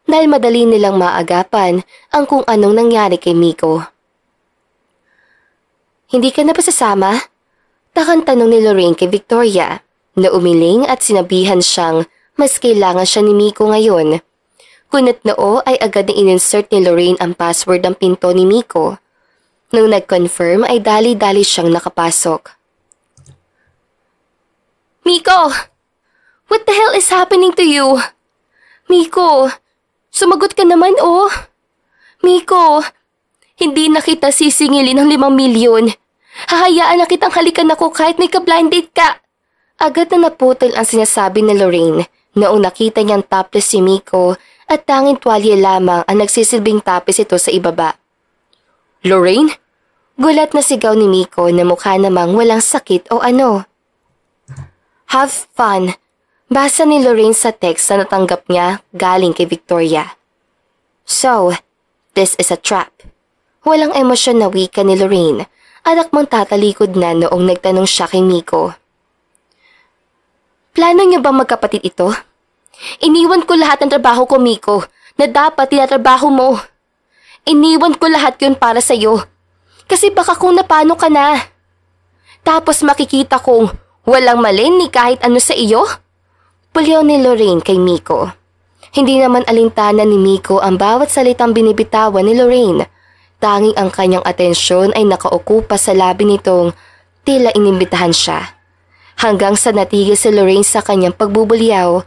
[SPEAKER 2] dahil madali nilang maagapan ang kung anong nangyari kay Miko. Hindi ka na ba sasama? Takang tanong ni Lorraine kay Victoria na umiling at sinabihan siyang mas kailangan siya ni Miko ngayon. Kunot noo ay agad na in-insert ni Lorraine ang password ng pinto ni Miko. Nung nag-confirm ay dali-dali siyang nakapasok. Miko! What the hell is happening to you? Miko! Sumagot ka naman oh! Miko! Hindi na kita sisingilin ng 5 milyon. Hahayaan na kitang halikan ako kahit may ka-blind date ka. Agad na naputol ang sinasabi ni Lorraine noong nakita niyang topless si Miko at tanging tuwalya lamang ang nagsisilbing tapis ito sa ibaba.
[SPEAKER 1] Lorraine?
[SPEAKER 2] Gulat na sigaw ni Miko na mukha namang walang sakit o ano. Have fun. Basa ni Lorraine sa text na natanggap niya galing kay Victoria. So, this is a trap. Walang emosyon na wika ni Lorraine at akmang tatalikod na noong nagtanong siya kay Miko. Plano niyo ba magkapatid ito? Iniwan ko lahat ng trabaho ko, Miko, na dapat tinatrabaho mo. Iniwan ko lahat yun para sa'yo. Kasi baka kung napano ka na. Tapos makikita kong walang mali ni kahit ano sa iyo. Pulyaw ni Lorraine kay Miko. Hindi naman alintana ni Miko ang bawat salitang binibitawan ni Lorraine. Tanging ang kanyang atensyon ay nakaukupa sa labi nitong tila inimbitahan siya. Hanggang sa natigil si Lorraine sa kanyang pagbubulyaw,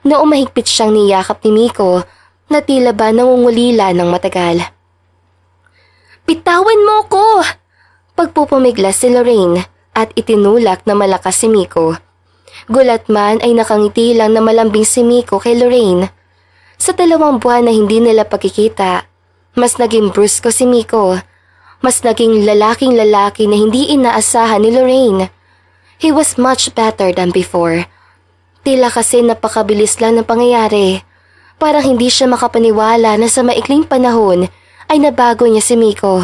[SPEAKER 2] noong mahigpit siyang niyakap ni Miko na tila ba nangungulila ng matagal. Bitawan mo ko! Pagpupumiglas si Lorraine at itinulak na malakas si Miko. Gulat man ay nakangiti lang na malambing si Miko kay Lorraine. Sa 2 buwan na hindi nila pagkikita, mas naging brusko si Miko. Mas naging lalaking-lalaki na hindi inaasahan ni Lorraine. He was much better than before. Tila kasi napakabilis lang ng pangyayari. Parang hindi siya makapaniwala na sa maikling panahon ay nabago niya si Miko.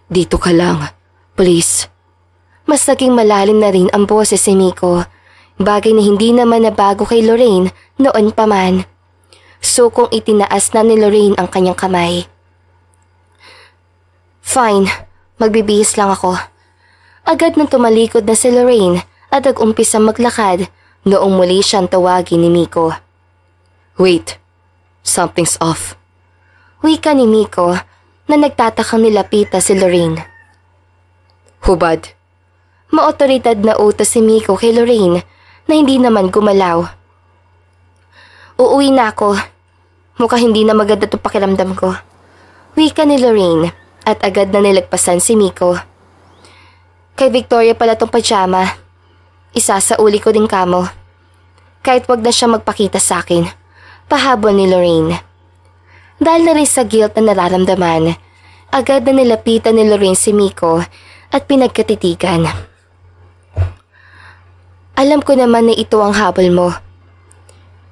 [SPEAKER 1] Dito ka lang, please.
[SPEAKER 2] Mas naging malalim na rin ang boses si Miko. Bagay na hindi naman nabago kay Lorraine noon pa man. Sukong itinaas na ni Lorraine ang kanyang kamay. Fine, magbibihis lang ako. Agad nang tumalikod na si Lorraine at nag-umpisa maglakad noong muli siyang tawagin ni Miko.
[SPEAKER 1] Wait, something's off.
[SPEAKER 2] Wika ni Miko na nagtatakang nilapita si Lorraine.
[SPEAKER 1] Hubad.
[SPEAKER 2] Maotoridad na utos si Miko kay Lorraine na hindi naman gumalaw. Uuwi na ako. Mukhang hindi na maganda itong pakiramdam ko. Wika ni Lorraine at agad na nilagpasan si Miko. Kay Victoria pala tong pajama. Isasauli ko din kamo. Kahit wag na siya magpakita sa akin. Pahabol ni Lorraine. Dahil na rin sa guilt na nararamdaman, agad na nilapitan ni Lorraine si Miko at pinagkatitigan. Alam ko naman na ito ang habol mo.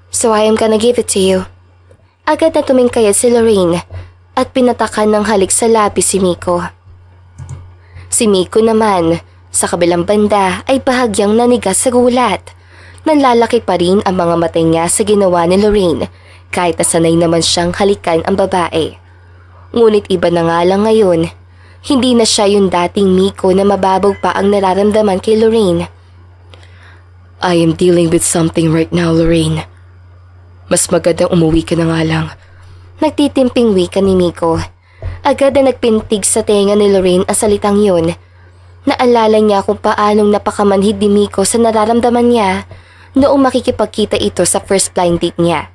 [SPEAKER 2] So I am gonna give it to you. Agad na tumingkayad si Lorraine at pinatakan ng halik sa labi si Miko. Si Miko naman, sa kabilang banda ay bahagyang nanigas sa gulat. Nanlalaki pa rin ang mga mata niya sa ginawa ni Lorraine kahit nasanay naman siyang halikan ang babae. Ngunit iba na nga lang ngayon, hindi na siya yung dating Miko na mababaw pa ang nararamdaman kay Lorraine.
[SPEAKER 1] I am dealing with something right now, Lorraine. Mas magandang umuwi ka na nga lang.
[SPEAKER 2] Nagtitimping wika ni Miko. Agad na nagpintig sa tenga ni Lorraine ang salitang yun. Naalala niya kung paanong napakamanhid ni Miko sa nararamdaman niya noong makikipagkita ito sa first blind date niya.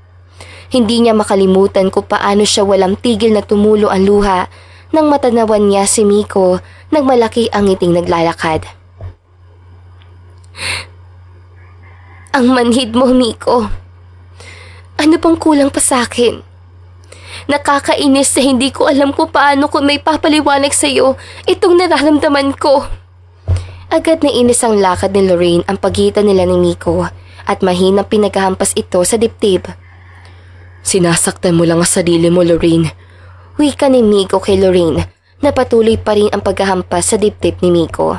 [SPEAKER 2] Hindi niya makalimutan kung paano siya walang tigil na tumulo ang luha nang matanawan niya si Miko nang malaki ang ngiting naglalakad. Ang manhid mo, Miko. Ano pang kulang pa sa akin? Nakakainis na hindi ko alam kung paano ko may papaliwanag sa iyo itong nararamdaman ko. Agad na inis ang lakad ni Lorraine ang pagitan nila ni Miko at mahinang pinaghahampas ito sa dibdib.
[SPEAKER 1] Sinasaktan mo lang ang sarili mo, Lorraine.
[SPEAKER 2] Wika ni Miko kay Lorraine na patuloy pa rin ang paghahampas sa dibdib ni Miko.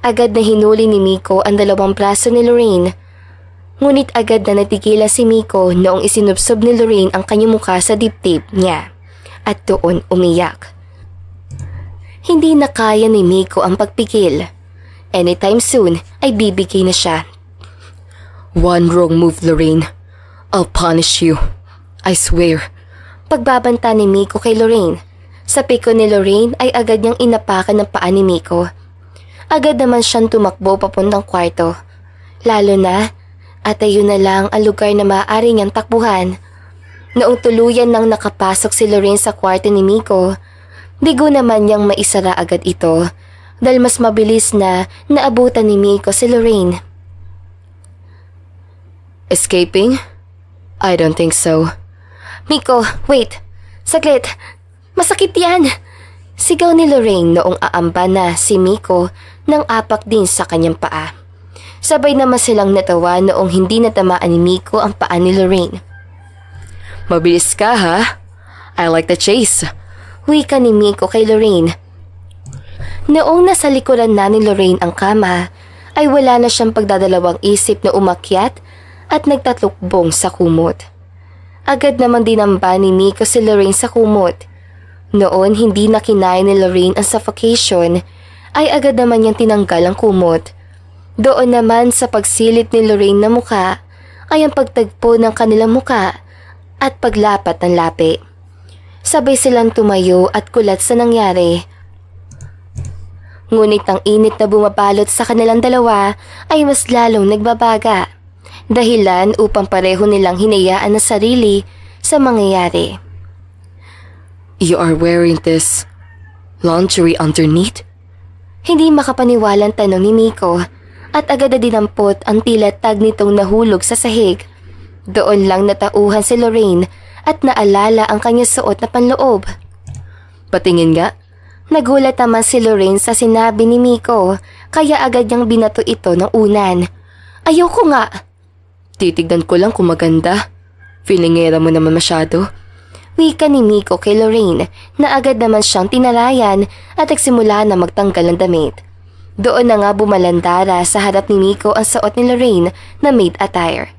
[SPEAKER 2] Agad na hinuli ni Miko ang dalawang braso ni Lorraine. Ngunit agad na natigilan si Miko noong isinubsob ni Lorraine ang kanyang mukha sa dibdib niya at doon umiyak. Hindi na kaya ni Miko ang pagpigil. Anytime soon ay bibigay na siya.
[SPEAKER 1] One wrong move, Lorraine. I'll punish you. I swear.
[SPEAKER 2] Pagbabanta ni Miko kay Lorraine. Sa piko ni Lorraine ay agad niyang inapakan ng paa ni Miko. Agad naman siyang tumakbo papuntang kwarto. Lalo na at ayun na lang ang lugar na maaari niyang takbuhan. Noong tuluyan nang nakapasok si Lorraine sa kwarto ni Miko, bigo naman niyang maisara agad ito dahil mas mabilis na naabutan ni Miko si Lorraine.
[SPEAKER 1] Escaping? I don't think so.
[SPEAKER 2] Miko, wait. Saglit. Masakit yan. Sigaw ni Lorraine noong aamba na si Miko nang apak din sa kanyang paa. Sabay naman silang natawa noong hindi natamaan ni Miko ang paa ni Lorraine.
[SPEAKER 1] Mabilis ka ha? I like the chase.
[SPEAKER 2] Wika ni Miko kay Lorraine. Noong nasa likuran na ni Lorraine ang kama, ay wala na siyang pagdadalawang isip na umakyat at nagtatlukbong sa kumot. Agad naman dinamba ni Miko si Lorraine sa kumot. Noon hindi na kinaya ni Lorraine ang suffocation, ay agad naman niyang tinanggal ang kumot. Doon naman sa pagsilip ni Lorraine na muka, ay ang pagtagpo ng kanilang muka at paglapat ng lapi. Sabay silang tumayo at kulat sa nangyari. Ngunit ang init na bumabalot sa kanilang dalawa ay mas lalong nagbabaga. Dahilan upang pareho nilang hinayaan ang sarili sa mangyayari.
[SPEAKER 1] You are wearing this lingerie underneath?
[SPEAKER 2] Hindi makapaniwalang tanong ni Miko at agad na dinampot ang tila tag nitong nahulog sa sahig. Doon lang natauhan si Lorraine at naalala ang kanyang suot na panloob.
[SPEAKER 1] Patingin nga.
[SPEAKER 2] Nagulat naman si Lorraine sa sinabi ni Miko kaya agad niyang binato ito ng unan. Ayoko nga.
[SPEAKER 1] Titignan ko lang kung maganda. Feelingera mo naman masyado.
[SPEAKER 2] Wika ni Miko kay Lorraine na agad naman siyang tinalayan at nagsimula na magtanggal ng damit. Doon na nga bumalandara sa harap ni Miko ang suot ni Lorraine na maid attire.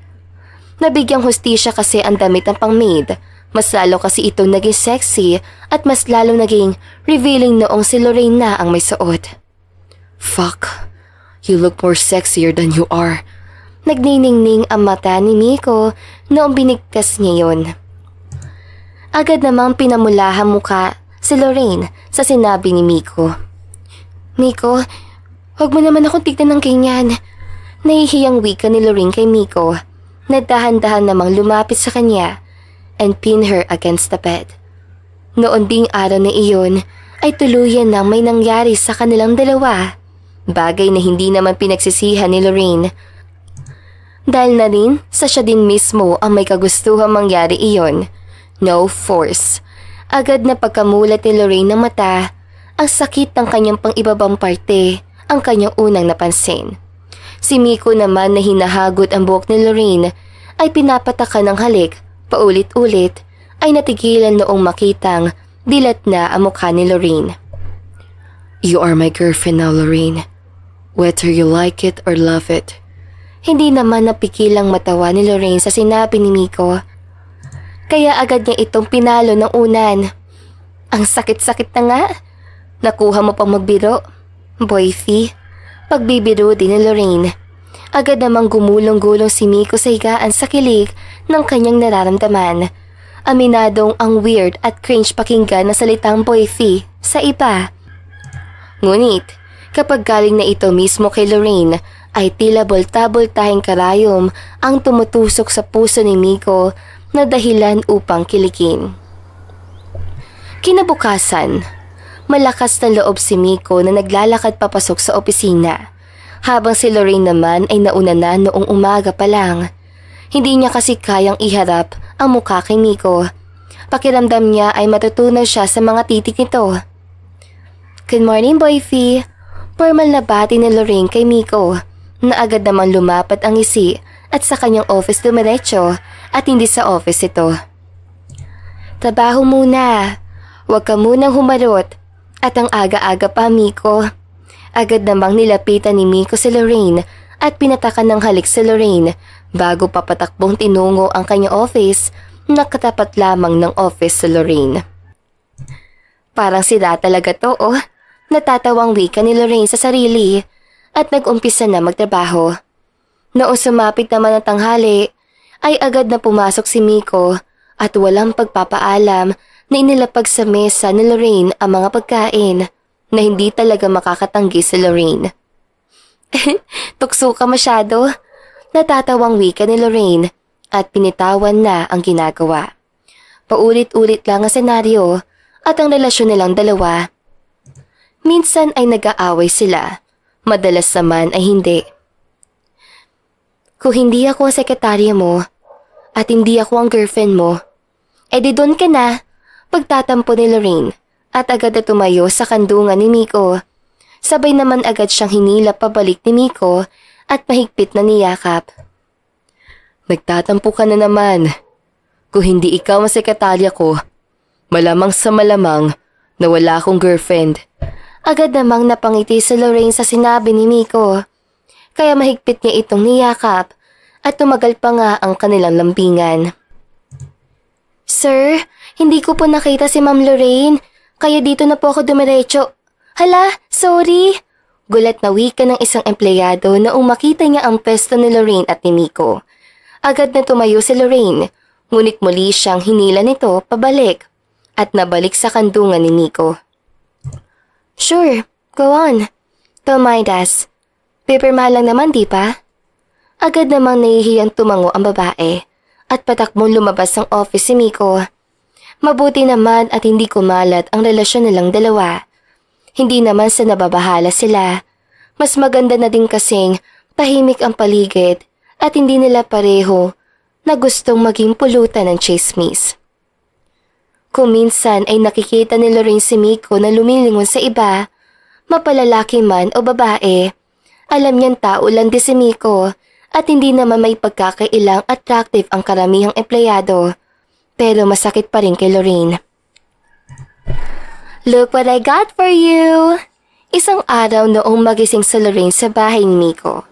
[SPEAKER 2] Nabigyang hustisya kasi ang damit ng pang-maid. Mas lalo kasi ito naging sexy at mas lalo naging revealing noong si Lorraine na ang may suot.
[SPEAKER 1] Fuck, you look more sexier than you are.
[SPEAKER 2] Nagniningning ang mata ni Miko noong binigkas niya yon. Agad namang pinamulahang muka si Lorraine sa sinabi ni Miko. Miko, huwag mo naman akong tignan ng ganyan. Nahihiyang wika ni Lorraine kay Miko. Nagdahan-dahan namang lumapit sa kanya and pin her against the bed. Noon ding araw na iyon ay tuluyan nang may nangyari sa kanilang dalawa. Bagay na hindi naman pinagsisihan ni Lorraine. Dahil na rin sa siya din mismo ang may kagustuhang mangyari iyon. No force. Agad na pagkamulat ni Lorraine ng mata, ang sakit ng kanyang pang-ibabang parte ang kanyang unang napansin. Si Miko naman na hinahagot ang buhok ni Lorraine ay pinapatakan ng halik, paulit-ulit ay natigilan noong makitang dilat na ang mukha ni Lorraine.
[SPEAKER 1] You are my girlfriend now, Lorraine. Whether you like it or love it.
[SPEAKER 2] Hindi naman napigilang matawa ni Lorraine sa sinabi ni Miko. Kaya agad niya itong pinalo ng unan. Ang sakit-sakit na nga. Nakuha mo pang magbiro. Boyfie. Pagbibiro din ni Lorraine. Agad namang gumulong-gulong si Miko sa higaan sa kilig ng kanyang nararamdaman. Aminadong ang weird at cringe pakinggan na salitang boyfie sa iba. Ngunit, kapag galing na ito mismo kay Lorraine, ay tila bolta-boltahing karayom ang tumutusok sa puso ni Miko na dahilan upang kiligin. Kinabukasan, malakas na loob si Miko na naglalakad papasok sa opisina, habang si Lorraine naman ay nauna na noong umaga pa lang. Hindi niya kasi kayang iharap ang mukha kay Miko. Pakiramdam niya ay matutunaw siya sa mga titik nito. Good morning, Boyfie. Formal na bati ni Lorraine kay Miko, na agad naman lumapat ang ngisi at sa kanyang office dumiretso at hindi sa office ito. Trabaho muna. Huwag ka munang humarot. At ang aga-aga pa, Miko. Agad namang nilapitan ni Miko si Lorraine at pinatakan ng halik si Lorraine bago papatakbong tinungo ang kanyang office na katapat lamang ng office si Lorraine. Parang sila talaga to, oh. Natatawang wika ni Lorraine sa sarili at nag-umpisa na magtrabaho. Noong sumapit naman ang tanghali, ay agad na pumasok si Miko at walang pagpapaalam na inilapag sa mesa ni Lorraine ang mga pagkain na hindi talaga makakatanggi si Lorraine. Tukso ka masyado, natatawang wika ni Lorraine at pinitawan na ang ginagawa. Paulit-ulit lang ang senaryo at ang relasyon nilang dalawa. Minsan ay nag-aaway sila, madalas naman ay hindi. Kung hindi ako ang sekretarya mo at hindi ako ang girlfriend mo, edi doon ka na, pagtatampo ni Lorraine at agad na tumayo sa kandungan ni Miko. Sabay naman agad siyang hinila pabalik ni Miko at mahigpit na niyakap.
[SPEAKER 1] Nagtatampo ka na naman. Kung hindi ikaw ang sekretarya ko, malamang sa malamang na wala akong girlfriend.
[SPEAKER 2] Agad namang napangiti si Lorraine sa sinabi ni Miko. Kaya mahigpit niya itong niyakap at tumagal pa nga ang kanilang lambingan. Sir, hindi ko po nakita si Ma'am Lorraine, kaya dito na po ako dumiretso. Hala, sorry. Gulat na wika ng isang empleyado noong makita niya ang pwesto ni Lorraine at ni Miko. Agad na tumayo si Lorraine, ngunit muli siyang hinila nito pabalik at nabalik sa kandungan ni Miko. Sure, go on. Don't mind us. Pipirma lang naman, di pa? Agad namang nahihiyang tumango ang babae at patakbong lumabas ang office si Miko. Mabuti naman at hindi kumalat ang relasyon nilang dalawa. Hindi naman sa nababahala sila. Mas maganda na din kasing tahimik ang paligid at hindi nila pareho na gustong maging pulutan ng chismis. Kung minsan ay nakikita ni Lorraine si Miko na lumilingon sa iba, mapalalaki man o babae, alam niyang tao lang din si Miko at hindi naman may pagkakailang attractive ang karamihang empleyado. Pero masakit pa rin kay Lorraine. Look what I got for you! Isang araw noong magising sa Lorraine sa bahay ni Miko.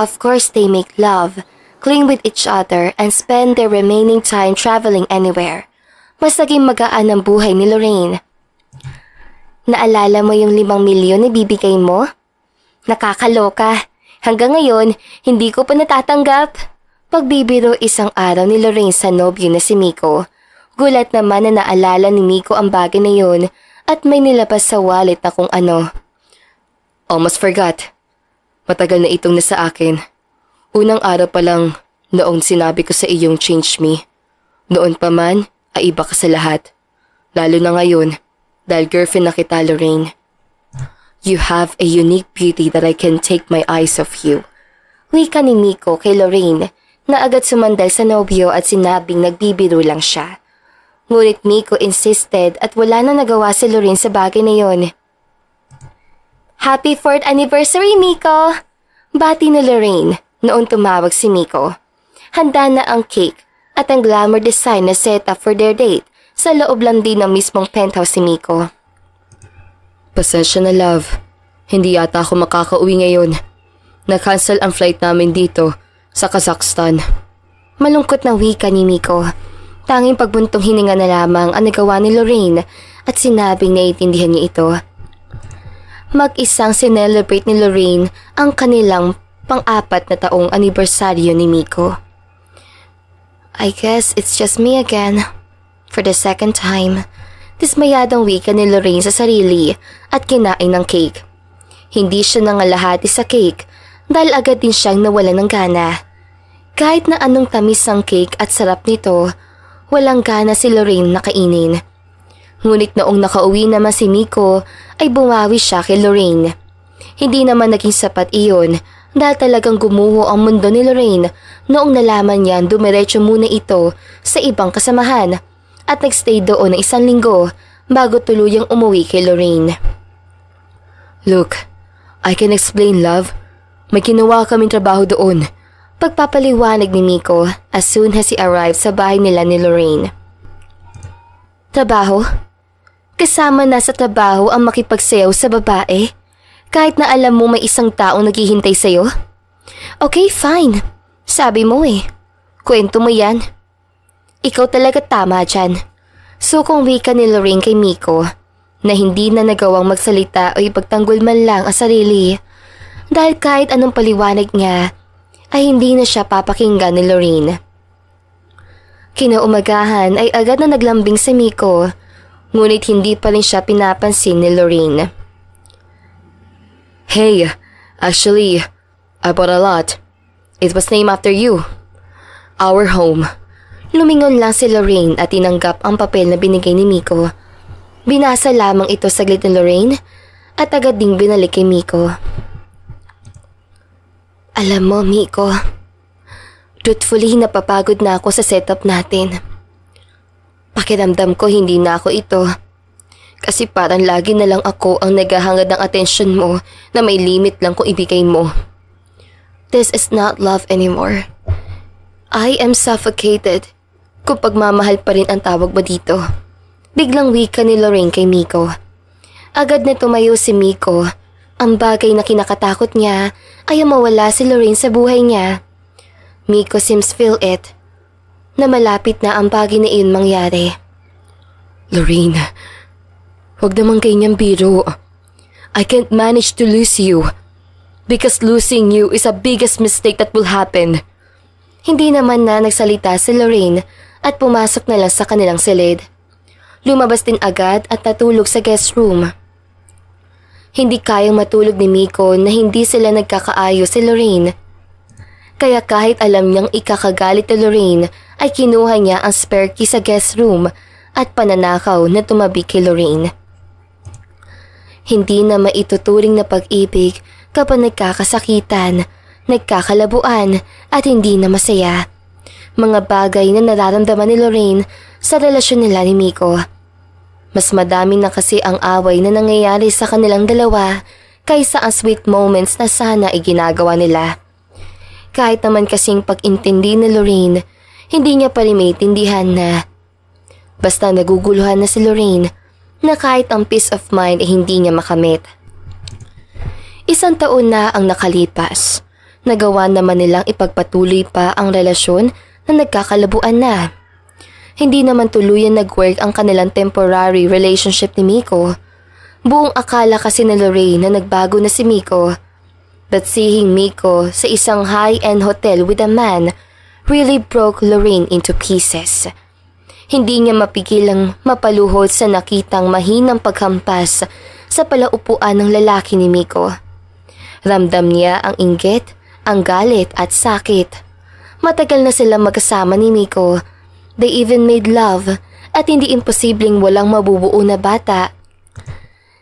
[SPEAKER 2] Of course they make love, cling with each other and spend their remaining time traveling anywhere. Mas naging magaan ang buhay ni Lorraine. Naalala mo yung 5 milyon na bibigay mo? Nakakaloka. Hanggang ngayon, hindi ko pa natatanggap. Pagbibiro isang araw ni Lorraine sa nobyo na si Miko. Gulat naman na naalala ni Miko ang bagay na yun at may nilabas sa wallet na kung ano.
[SPEAKER 1] Almost forgot. Matagal na itong nasa akin. Unang araw pa lang noong sinabi ko sa iyong change me. Noon pa man ay iba ka sa lahat. Lalo na ngayon dahil girlfriend na kita, Lorraine. You have a unique beauty that I can take my eyes off you.
[SPEAKER 2] Wika ni Miko kay Lorraine na agad sumandal sa nobyo at sinabing nagbibiro lang siya. Ngunit Miko insisted at wala na nagawa si Lorraine sa bagay na yon. Happy 4th anniversary, Miko! Bati ni Lorraine noon tumawag si Miko. Handa na ang cake at ang glamour design na setup for their date sa loob lang din ng mismong penthouse si Miko.
[SPEAKER 1] Pasensya na, love. Hindi yata ako makakauwi ngayon. Na-cancel ang flight namin dito sa Kazakhstan.
[SPEAKER 2] Malungkot na wika ni Miko. Tanging pagbuntong hininga na lamang ang nagawa ni Lorraine at sinabing naiintindihan niya ito. Mag-isang sinelebrate ni Lorraine ang kanilang pang-4 na taong anibersaryo ni Miko. I guess it's just me again. For the second time. Dismayadong wika ni Lorraine sa sarili at kinain ng cake. Hindi siya nangalahati sa cake dahil agad din siyang nawalan ng gana. Kahit na anong tamis ng cake at sarap nito, walang gana si Lorraine na kainin. Ngunit noong nakauwi naman si Miko ay bumawi siya kay Lorraine. Hindi naman naging sapat iyon dahil talagang gumuho ang mundo ni Lorraine noong nalaman niyan dumiretso muna ito sa ibang kasamahan at nagstay doon ng 1 linggo bago tuluyang umuwi kay Lorraine.
[SPEAKER 1] Look, I can explain, love. May ginawa kaming trabaho doon.
[SPEAKER 2] Pagpapaliwanag ni Miko as soon as he arrived sa bahay nila ni Lorraine. Trabaho? Kasama na sa trabaho ang makipagsayaw sa babae? Kahit na alam mo may isang taong naghihintay sa'yo? Okay, fine. Sabi mo eh. Kwento mo yan. Ikaw talaga tama dyan. Sukong wika ni Lorraine kay Miko na hindi na nagawang magsalita o ipagtanggol man lang ang sarili dahil kahit anong paliwanag niya ay hindi na siya papakinggan ni Lorraine. Kinaumagahan ay agad na naglambing si Miko ngunit hindi pa rin siya pinapansin ni Lorraine.
[SPEAKER 1] Hey, actually, I bought a lot. It was named after you. Our home.
[SPEAKER 2] Lumingon lang si Lorraine at tinanggap ang papel na binigay ni Miko. Binasa lamang ito saglit ni Lorraine at agad ding binalik kay Miko. Alam mo, Miko, truthfully napapagod na ako sa setup natin. Pakiramdam ko hindi na ako ito. Kasi parang lagi na lang ako ang naghahangad ng atensyon mo na may limit lang kung ibigay mo. This is not love anymore. I am suffocated kung pagmamahal pa rin ang tawag mo dito. Biglang wika ni Lorraine kay Miko. Agad na tumayo si Miko. Ang bagay na kinakatakot niya ay ang mawala si Lorraine sa buhay niya. Miko seems feel it na malapit na ang bagay na iyon mangyari.
[SPEAKER 1] Lorraine, huwag naman kanyang biro. I can't manage to lose you because losing you is the biggest mistake that will happen.
[SPEAKER 2] Hindi naman na nagsalita si Lorraine at pumasok na lang sa kanilang silid. Lumabas din agad at natulog sa guest room. Hindi kayang matulog ni Miko na hindi sila nagkakaayos si Lorraine. Kaya kahit alam niyang ikakagalit ni Lorraine ay kinuha niya ang spare key sa guest room at pananakaw na tumabi kay Lorraine. Hindi na maituturing na pag-ibig kapag nagkakasakitan, nagkakalabuan at hindi na masaya. Mga bagay na nararamdaman ni Lorraine sa relasyon nila ni Miko. Mas madami na kasi ang away na nangyayari sa kanilang dalawa kaysa ang sweet moments na sana iginagawa nila. Kahit naman kasing pag-intindi ni Lorraine, hindi niya pa rin maintindihan na basta naguguluhan na si Lorraine na kahit ang peace of mind ay hindi niya makamit. 1 taon na ang nakalipas. Nagawa naman nilang ipagpatuloy pa ang relasyon na nagkakalabuan na. Hindi naman tuluyan nag-work ang kanilang temporary relationship ni Miko. Buong akala kasi ni Lorraine na nagbago na si Miko. But seeing Miko sa isang high-end hotel with a man really broke Lorraine into pieces. Hindi niya mapigilang mapaluhod sa nakitang mahinang paghampas sa palaupuan ng lalaki ni Miko. Ramdam niya ang inggit, ang galit at sakit. Matagal na sila magkasama ni Miko. They even made love at hindi imposibleng walang mabubuo na bata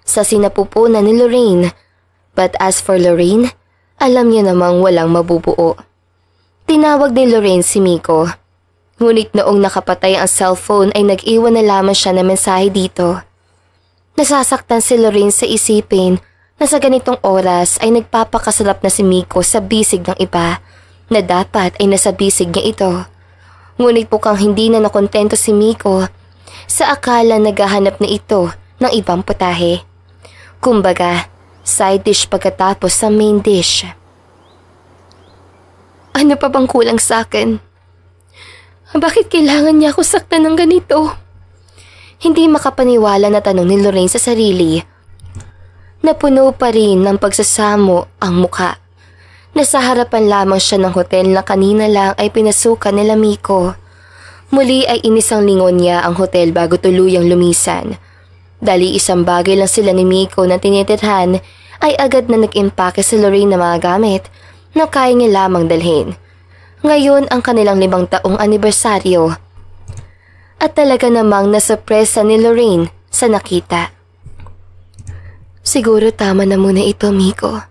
[SPEAKER 2] sa sinapupunan ni Lorraine. But as for Lorraine, alam niya namang walang mabubuo. Tinawag ni Lorraine si Miko. Ngunit noong nakapatay ang cellphone ay nag-iwan na lamang siya ng mensahe dito. Nasasaktan si Lorraine sa isipin na sa ganitong oras ay nagpapakasalap na si Miko sa bisig ng iba na dapat ay nasa bisig niya ito. Ngunit mukhang hindi na nakontento si Miko sa akala naghahanap na ito ng ibang putahe. Kumbaga, side dish pagkatapos sa main dish. Ano pa bang kulang sa akin? Bakit kailangan niya ako saktan ng ganito? Hindi makapaniwala na tanong ni Lorraine sa sarili. Napuno pa rin ng pagsasamo ang mukha. Nasa harapan lamang siya ng hotel na kanina lang ay pinasukan nila Miko. Muli ay inisang lingon niya ang hotel bago tuluyang lumisan. Dali isang bagay lang sila ni Miko na tinitirhan ay agad na nag-impake si Lorraine na mga gamit na kaya niya lamang dalhin. Ngayon ang kanilang 5 taong anibersaryo. At talaga namang nasurpresa ni Lorraine sa nakita. Siguro tama na muna ito, Miko.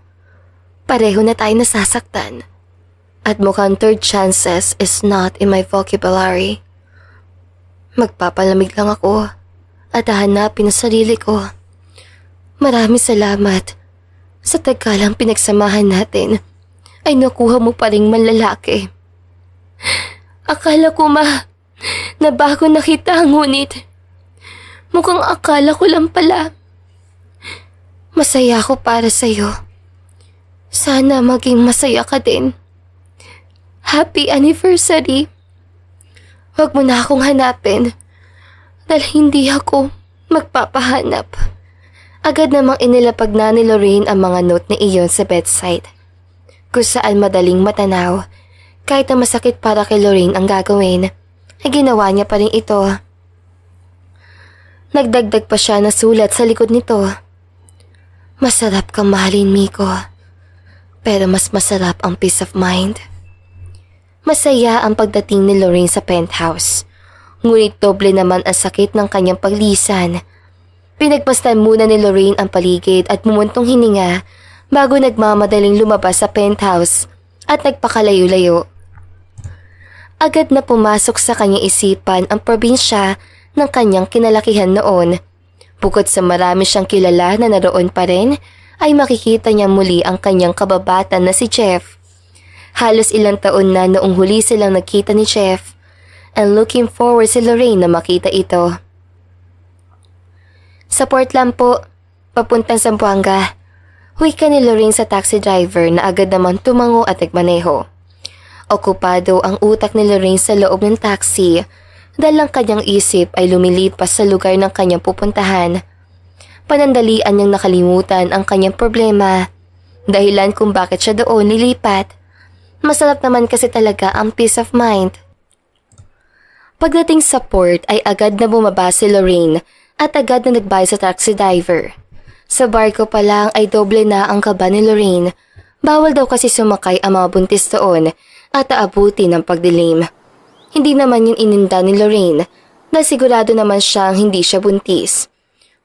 [SPEAKER 2] Pareho na tayo nasasaktan. At mukhang third chances is not in my vocabulary. Magpapalamig lang ako at hahanapin ang sarili ko. Maraming salamat. Sa tagalang pinagsamahan natin ay nakuha mo pa ring manlalaki. Akala ko na bago na kita, ngunit Mukhang akala ko lang pala. Masaya ako para sa'yo. Sana maging masaya ka din. Happy anniversary. Huwag mo na akong hanapin dahil hindi ako magpapahanap. Agad namang inilapag na ni Lorraine ang mga note na iyon sa bedside, kung saan madaling matanaw. Kahit na masakit para kay Lorraine ang gagawin, ay ginawa niya pa rin ito. Nagdagdag pa siya na sulat sa likod nito. Masarap kang mahalin, Miko. Pero mas masarap ang peace of mind. Masaya ang pagdating ni Lorraine sa penthouse. Ngunit doble naman ang sakit ng kanyang paglisan. Pinagmasdan muna ni Lorraine ang paligid at mumuntong hininga bago nagmamadaling lumabas sa penthouse at nagpakalayo-layo. Agad na pumasok sa kanyang isipan ang probinsya ng kanyang kinalakihan noon. Bukod sa marami siyang kilala na naroon pa rin, ay makikita niya muli ang kanyang kababatan na si Jeff. Halos ilang taon na noong huli silang nagkita ni Jeff, and looking forward si Lorraine na makita ito. Sa Portland po, papuntang Zamboanga. Wika ni Lorraine sa taxi driver na agad naman tumango at nagmaneho. Okupado ang utak ni Lorraine sa loob ng taxi dahil ang kanyang isip ay lumilipas sa lugar ng kanyang pupuntahan. Panandalian niyang nakalimutan ang kanyang problema, dahilan kung bakit siya doon nilipat. Masarap naman kasi talaga ang peace of mind. Pagdating sa port ay agad na bumaba si Lorraine at agad na nagbayad sa taxi driver. Sa barko pa lang ay doble na ang kaba ni Lorraine. Bawal daw kasi sumakay ang mga buntis doon at aabuti ng pagdilim. Hindi naman yun ininda ni Lorraine dahil sigurado naman siyang hindi siya buntis.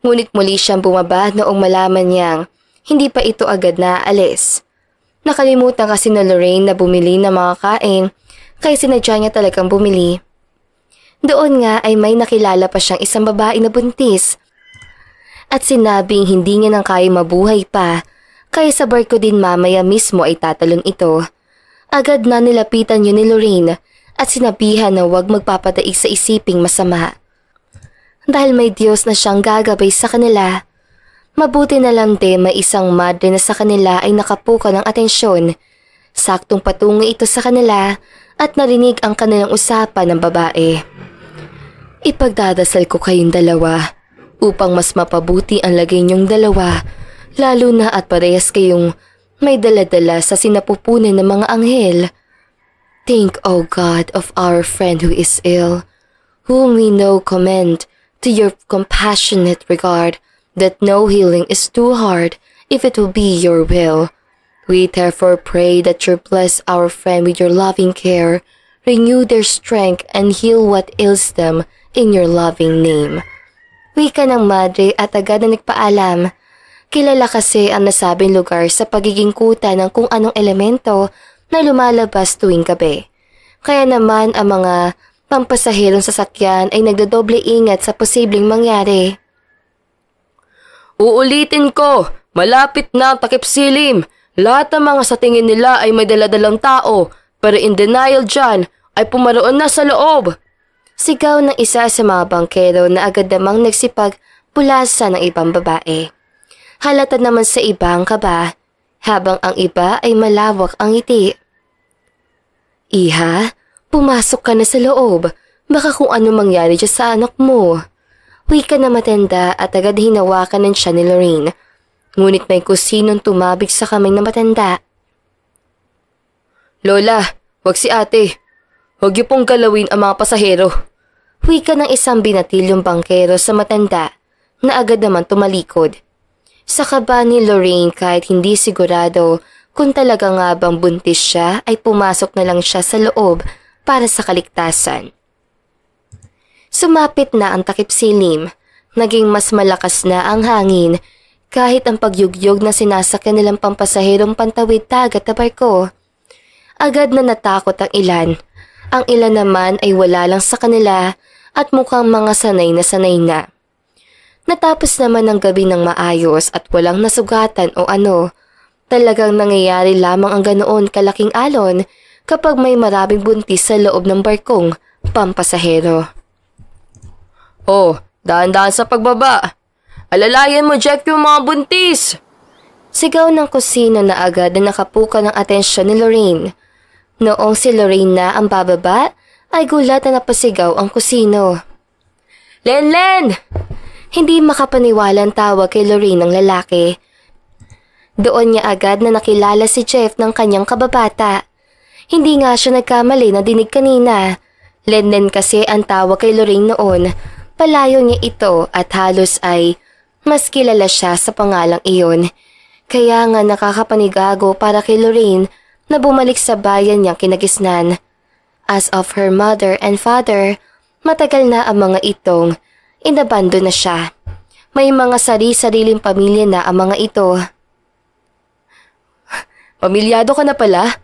[SPEAKER 2] Ngunit muli siyang bumaba noong malaman niyang hindi pa ito agad naaalis. Nakalimutan kasi na Lorraine na bumili ng mga kain kaya sinadya niya talagang bumili. Doon nga ay may nakilala pa siyang isang babae na buntis at sinabing hindi niya nang kaya mabuhay pa kaya sa barko din mamaya mismo ay tatalon ito. Agad na nilapitan yun ni Lorraine at sinabihan na huwag magpapadaig sa isiping masama. Dahil may Diyos na siyang gagabay sa kanila, mabuti na lang din may isang madre na sa kanila ay nakapuka ng atensyon. Saktong patungo ito sa kanila at narinig ang kanilang usapan ng babae. Ipagdadasal ko kayong dalawa upang mas mapabuti ang lagay niyong dalawa, lalo na at parehas kayong may daladala sa sinapupunan ng mga anghel. Think, O God, of our friend who is ill, whom we know commend to your compassionate regard, that no healing is too hard if it will be your will. We therefore pray that you bless our friend with your loving care, renew their strength, and heal what ails them in your loving name. Wika ng madre at agad na nagpaalam. Kilala kasi ang nasabing lugar sa pagiging kuta ng kung anong elemento na lumalabas tuwing gabi. Kaya naman ang mga pampasaherong sasakyan ay nagdodoble ingat sa posibleng mangyari.
[SPEAKER 1] Uulitin ko, malapit na ang takip silim. Lahat ng mga sa tingin nila ay may daladalang tao, pero in denial dyan ay pumaroon na sa loob.
[SPEAKER 2] Sigaw ng isa sa mga bangkero na agad namang nagsipagpulasan ng ibang babae. Halata naman sa iba ang kaba, habang ang iba ay malawak ang ngiti. Iha, pumasok ka na sa loob. Baka kung ano mangyari dyan sa anak mo. Wika na matanda at agad hinawakan ng siya ni Lorraine. Ngunit may kusinong tumabig sa kamay na matanda.
[SPEAKER 1] Lola, wag si ate. Huwag niyo pong galawin ang mga pasahero.
[SPEAKER 2] Wika ng isang binatilyong bangkero sa matanda na agad naman tumalikod. Sa kaba ni Lorraine kahit hindi sigurado kung talaga nga bang buntis siya ay pumasok na lang siya sa loob para sa kaligtasan. Sumapit na ang takip silim, naging mas malakas na ang hangin kahit ang pagyugyog na sinasakyan nilang pampasaherong pantawid dagat na barko. Agad na natakot ang ilan naman ay wala lang sa kanila at mukhang mga sanay na. Natapos naman ang gabi ng maayos at walang nasugatan o ano. Talagang nangyayari lamang ang ganoon kalaking alon kapag may maraming buntis sa loob ng barkong pampasahero.
[SPEAKER 1] Oh, Dahan-dahan sa pagbaba. Alalayan mo, Jeff, yung mga buntis.
[SPEAKER 2] Sigaw ng kusino na agad na nakapuka ng atensyon ni Lorraine. Noong si Lorraine na ang bababa, ay gulat na napasigaw ang kusino.
[SPEAKER 1] Len!
[SPEAKER 2] Hindi makapaniwalang tawag kay Lorraine ng lalaki. Doon niya agad na nakilala si Jeff ng kanyang kababata. Hindi nga siya nagkamali na dinig kanina. Len kasi ang tawag kay Lorraine noon. Palayo niya ito at halos ay mas kilala siya sa pangalang iyon. Kaya nga nakakapanigago para kay Lorraine na bumalik sa bayan niyang kinagisnan. As of her mother and father, matagal na ang mga itong inabando na siya. May mga sari-sariling pamilya na ang mga ito.
[SPEAKER 1] Pamilyado ka na pala?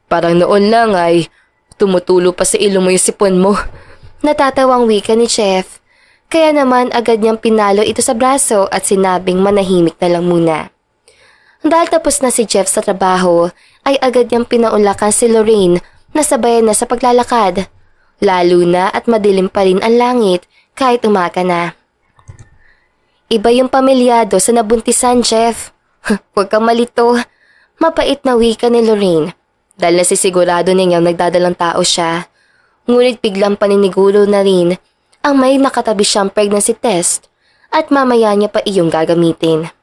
[SPEAKER 1] Parang noon lang ay tumutulo pa sa ilong mo yung sipon mo.
[SPEAKER 2] Natatawang wika ni Jeff. Kaya naman agad niyang pinalo ito sa braso at sinabing manahimik na lang muna. Dahil tapos na si Jeff sa trabaho, ay agad niyang pinaunlakan si Lorraine na sabayan na sa paglalakad. Lalo na at madilim pa rin ang langit kahit umaga na. Iba yung pamilyado sa nabuntisan, Jeff. Huwag kang malito. Mapait na wika ni Lorraine. Dahil nasisigurado niyang nagdadalang tao siya. Ngunit biglang paninigulo na rin ang may nakatabi siyang pregnancy test at mamaya niya pa iyong gagamitin.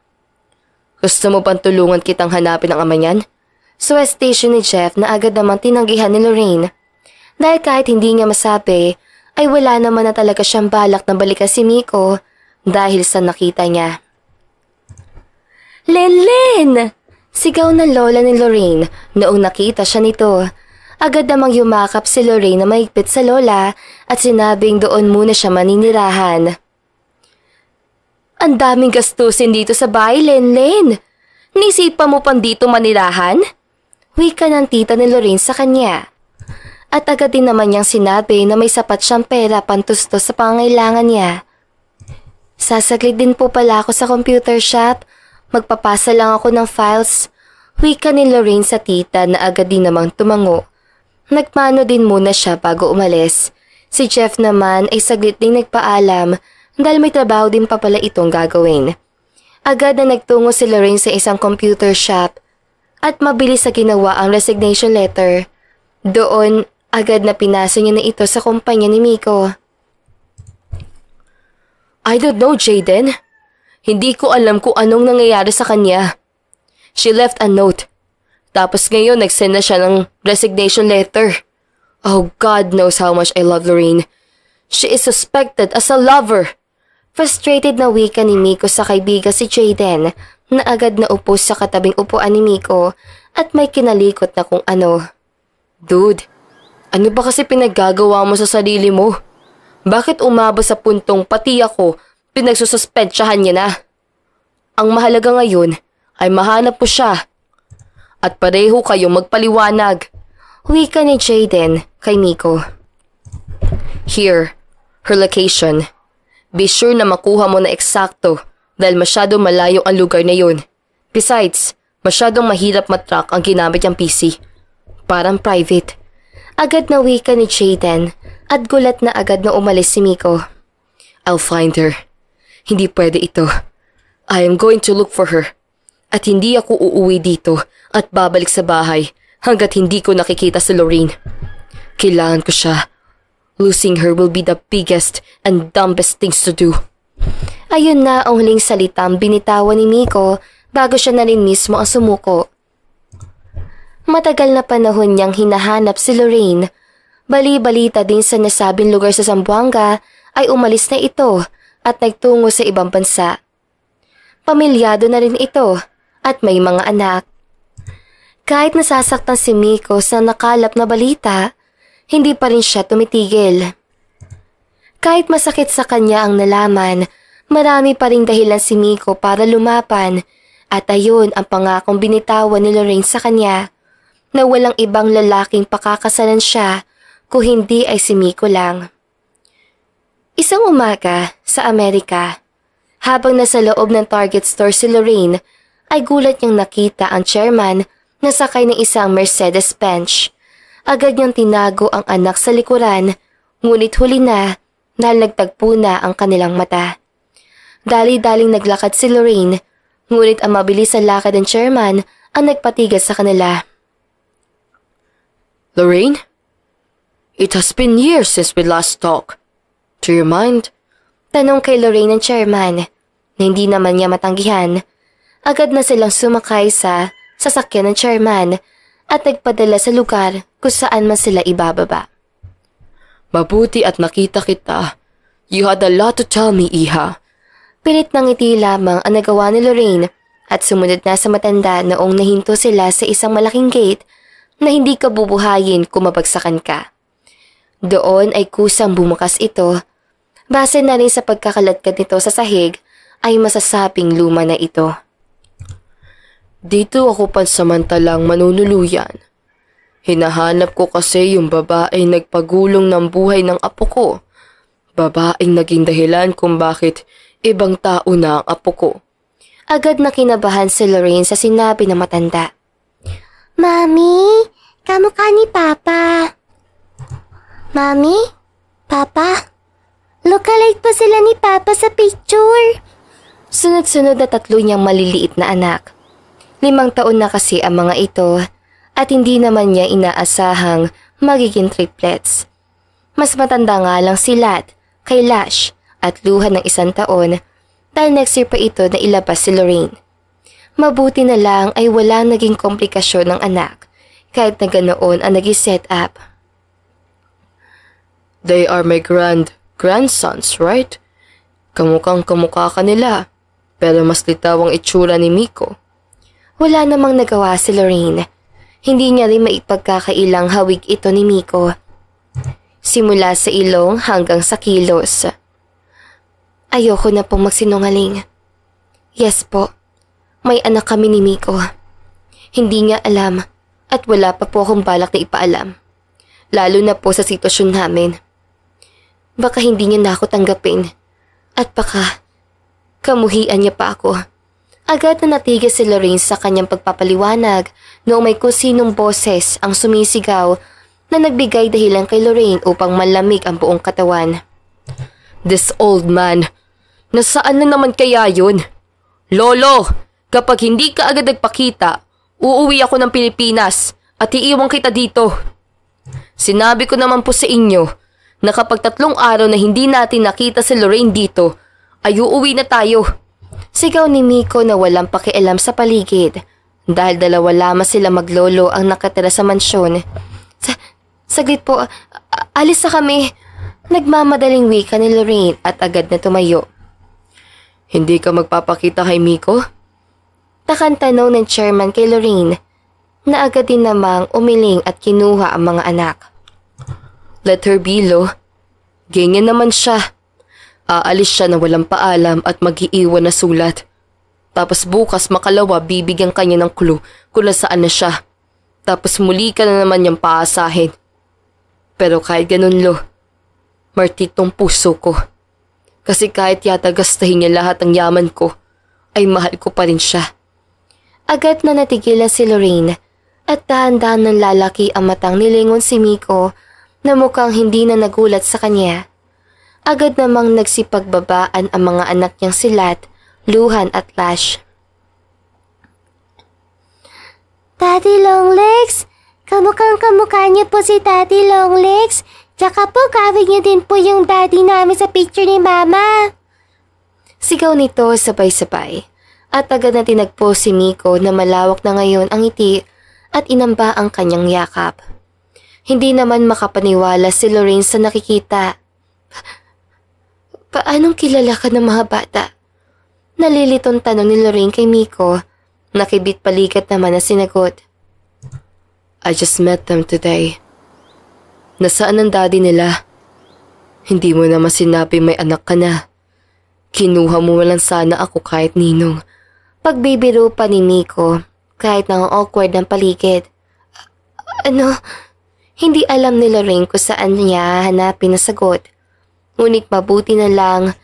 [SPEAKER 1] Gusto mo bang tulungan kitang hanapin ang ama niyan?
[SPEAKER 2] Suggestion ni Jeff na agad namang tinanggihan ni Lorraine. Dahil kahit hindi niya masabi, ay wala naman na talaga siyang balak na balikan si Miko dahil sa nakita niya. Len! Sigaw ng lola ni Lorraine noong nakita siya nito. Agad namang yumakap si Lorraine na mahigpit sa lola at sinabing doon muna siya maninirahan. Ang daming gastusin dito sa bahay, Len. Nisipa mo pang dito manirahan? Wika ng tita ni Lorraine sa kanya. At agad din naman niyang sinabi na may sapat siyang pera pantustos sa pangangailangan niya. Sasaglit din po pala ako sa computer shop. Magpapasa lang ako ng files. Wika ni Lorraine sa tita na agad din namang tumango. Nagmano din muna siya bago umalis. Si Jeff naman ay saglit ding nagpaalam dahil may trabaho din pa pala itong gagawin. Agad na nagtungo si Lorraine sa isang computer shop at mabilis na ginawa ang resignation letter. Doon, agad na pinasa niya na ito sa kumpanya ni Miko.
[SPEAKER 1] I don't know, Jaden. Hindi ko alam kung anong nangyayari sa kanya. She left a note. Tapos ngayon nagsend na siya ng resignation letter. Oh, God knows how much I love Lorraine. She is suspected as a lover.
[SPEAKER 2] Frustrated na wika ni Miko sa kaibigan si Jaden na agad na upo sa katabing upuan ni Miko at may kinalikot na kung ano.
[SPEAKER 1] Dude, ano ba kasi pinaggagawa mo sa sarili mo? Bakit umabot sa puntong pati ako pinagsususpensyahan niya na? Ang mahalaga ngayon ay mahanap mo siya at pareho kayong magpaliwanag.
[SPEAKER 2] Wika ni Jaden kay Miko.
[SPEAKER 1] Here, her location. Be sure na makuha mo na eksakto dahil masyadong malayo ang lugar na yun. Besides, masyadong mahirap matrack ang ginamit niyang PC. Parang private.
[SPEAKER 2] Agad na wika ni Jaden at gulat na agad na umalis si Miko.
[SPEAKER 1] I'll find her. Hindi pwede ito. I am going to look for her. At hindi ako uuwi dito at babalik sa bahay hanggat hindi ko nakikita si Lorraine. Kailangan ko siya. Losing her will be the biggest and dumbest things to do.
[SPEAKER 2] Ayun na ang huling salitang binitawan ni Miko bago siya na rin mismo ang sumuko. Matagal na panahon niyang hinahanap si Lorraine. Bali-balita din sa nasabing lugar sa Zamboanga ay umalis na ito at nagtungo sa ibang bansa. Pamilyado na rin ito at may mga anak. Kahit nasasaktan si Miko sa nakalap na balita, hindi pa rin siya tumitigil. Kahit masakit sa kanya ang nalaman, marami pa ring dahilan si Miko para lumapan at ayun ang pangakong binitawan ni Lorraine sa kanya na walang ibang lalaking pakakasalan siya kung hindi ay si Miko lang. Isang umaga sa Amerika, habang nasa loob ng Target store si Lorraine, ay gulat niyang nakita ang chairman na sakay ng isang Mercedes-Benz. Agad niyang tinago ang anak sa likuran, ngunit huli na dahil nagtagpo na ang kanilang mata. Dali-daling naglakad si Lorraine, ngunit ang mabilis na lakad ng chairman ang nagpatigil sa kanila.
[SPEAKER 1] Lorraine? It has been years since we last talked. Do you mind?
[SPEAKER 2] Tanong kay Lorraine ng chairman, na hindi naman niya matanggihan. Agad na silang sumakay sa sasakyan ng chairman at nagpadala sa lugar kung saan man sila ibababa.
[SPEAKER 1] Mabuti at nakita kita. You had a lot to tell me, Iha.
[SPEAKER 2] Pilit ng ngiti lamang ang nagawa ni Lorraine at sumunod na sa matanda noong nahinto sila sa isang malaking gate na hindi ka bubuhayin kung mabagsakan ka. Doon ay kusang bumukas ito. Base na rin sa pagkakaladkad nito sa sahig ay masasabing luma na ito.
[SPEAKER 1] Dito ako pansamantalang manunuluyan. Hinahanap ko kasi yung babaeng nagpagulong ng buhay ng apo ko. Babaeng naging dahilan kung bakit ibang tao na ang apo ko.
[SPEAKER 2] Agad na kinabahan si Lorraine sa sinabi ng matanda. Mami, kamukha ni Papa. Mami? Papa? Lookalike pa sila ni Papa sa picture. Sunod-sunod na 3 niyang maliliit na anak. 5 taon na kasi ang mga ito at hindi naman niya inaasahang magiging triplets. Mas matanda nga lang si Lat, kay Lash at Luha ng 1 taon dahil next year pa ito na ilabas si Lorraine. Mabuti na lang ay wala naging komplikasyon ng anak kahit na ganoon ang nag-set up.
[SPEAKER 1] They are my grandsons, right? Kamukhang kamukha ka nila, pero mas litaw ang itsura ni Miko.
[SPEAKER 2] Wala namang nagawa si Lorraine. Hindi niya rin maipagkakailang hawig ito ni Miko. Simula sa ilong hanggang sa kilos. Ayoko na pong magsinungaling. Yes po, may anak kami ni Miko. Hindi niya alam at wala pa po akong balak na ipaalam. Lalo na po sa sitwasyon namin. Baka hindi niya na ako tanggapin at baka kamuhian niya pa ako. Agad na natigil si Lorraine sa kanyang pagpapaliwanag noong may kusinong boses ang sumisigaw na nagbigay dahilan kay Lorraine upang malamig ang buong katawan.
[SPEAKER 1] This old man, nasaan na naman kaya yun? Lolo, kapag hindi ka agad nagpakita, uuwi ako ng Pilipinas at iiwan kita dito. Sinabi ko naman po sa inyo na kapag 3 araw na hindi natin nakita si Lorraine dito, ay uuwi na tayo.
[SPEAKER 2] Sigaw ni Miko na walang pakialam sa paligid dahil 2 lamang sila maglolo ang nakatira sa mansyon. Saglit po, alis na kami. Nagmamadaling wika ni Lorraine at agad na tumayo.
[SPEAKER 1] Hindi ka magpapakita kay Miko?
[SPEAKER 2] Takang tanong ng chairman kay Lorraine na agad din namang umiling at kinuha ang mga anak.
[SPEAKER 1] Let her be, Lo. Ganyan naman siya. Aalis siya na walang paalam at mag-iiwan na sulat. Tapos bukas makalawa bibigyan kanya ng clue kung nasaan na siya. Tapos muli ka na naman niyang paasahin. Pero kahit ganun, Lo, martitong puso ko. Kasi kahit yata gastahin niya lahat ng yaman ko, ay mahal ko pa rin siya.
[SPEAKER 2] Agad na natigilan si Lorraine at dahan-dahan ng lalaki ang matang nilingon si Miko na mukhang hindi na nagulat sa kanya. Agad namang nagsipagbabaan ang mga anak niyang si Lat, Luhan at Lash. Daddy Longlegs, kamukhang kamukha niyo po si Daddy Longlegs. Tsaka po kawig niyo din po yung daddy namin sa picture ni Mama. Sigaw nito sabay-sabay at agad na tinagpo si Miko na malawak na ngayon ang ngiti at inamba ang kanyang yakap. Hindi naman makapaniwala si Lorraine sa nakikita. Paanong kilala ka ng mga bata? Nalilitong tanong ni Lorraine kay Miko. Nakibit palikat naman na sinagot.
[SPEAKER 1] I just met them today. Nasaan ang daddy nila? Hindi mo naman sinabi may anak ka na. Kinuha mo lang sana ako kahit ninong.
[SPEAKER 2] Pagbibiro pa ni Miko kahit nang awkward ng paligid. Ano? Hindi alam ni Lorraine kung saan niya hanapin na sagot. Ngunit mabuti na lang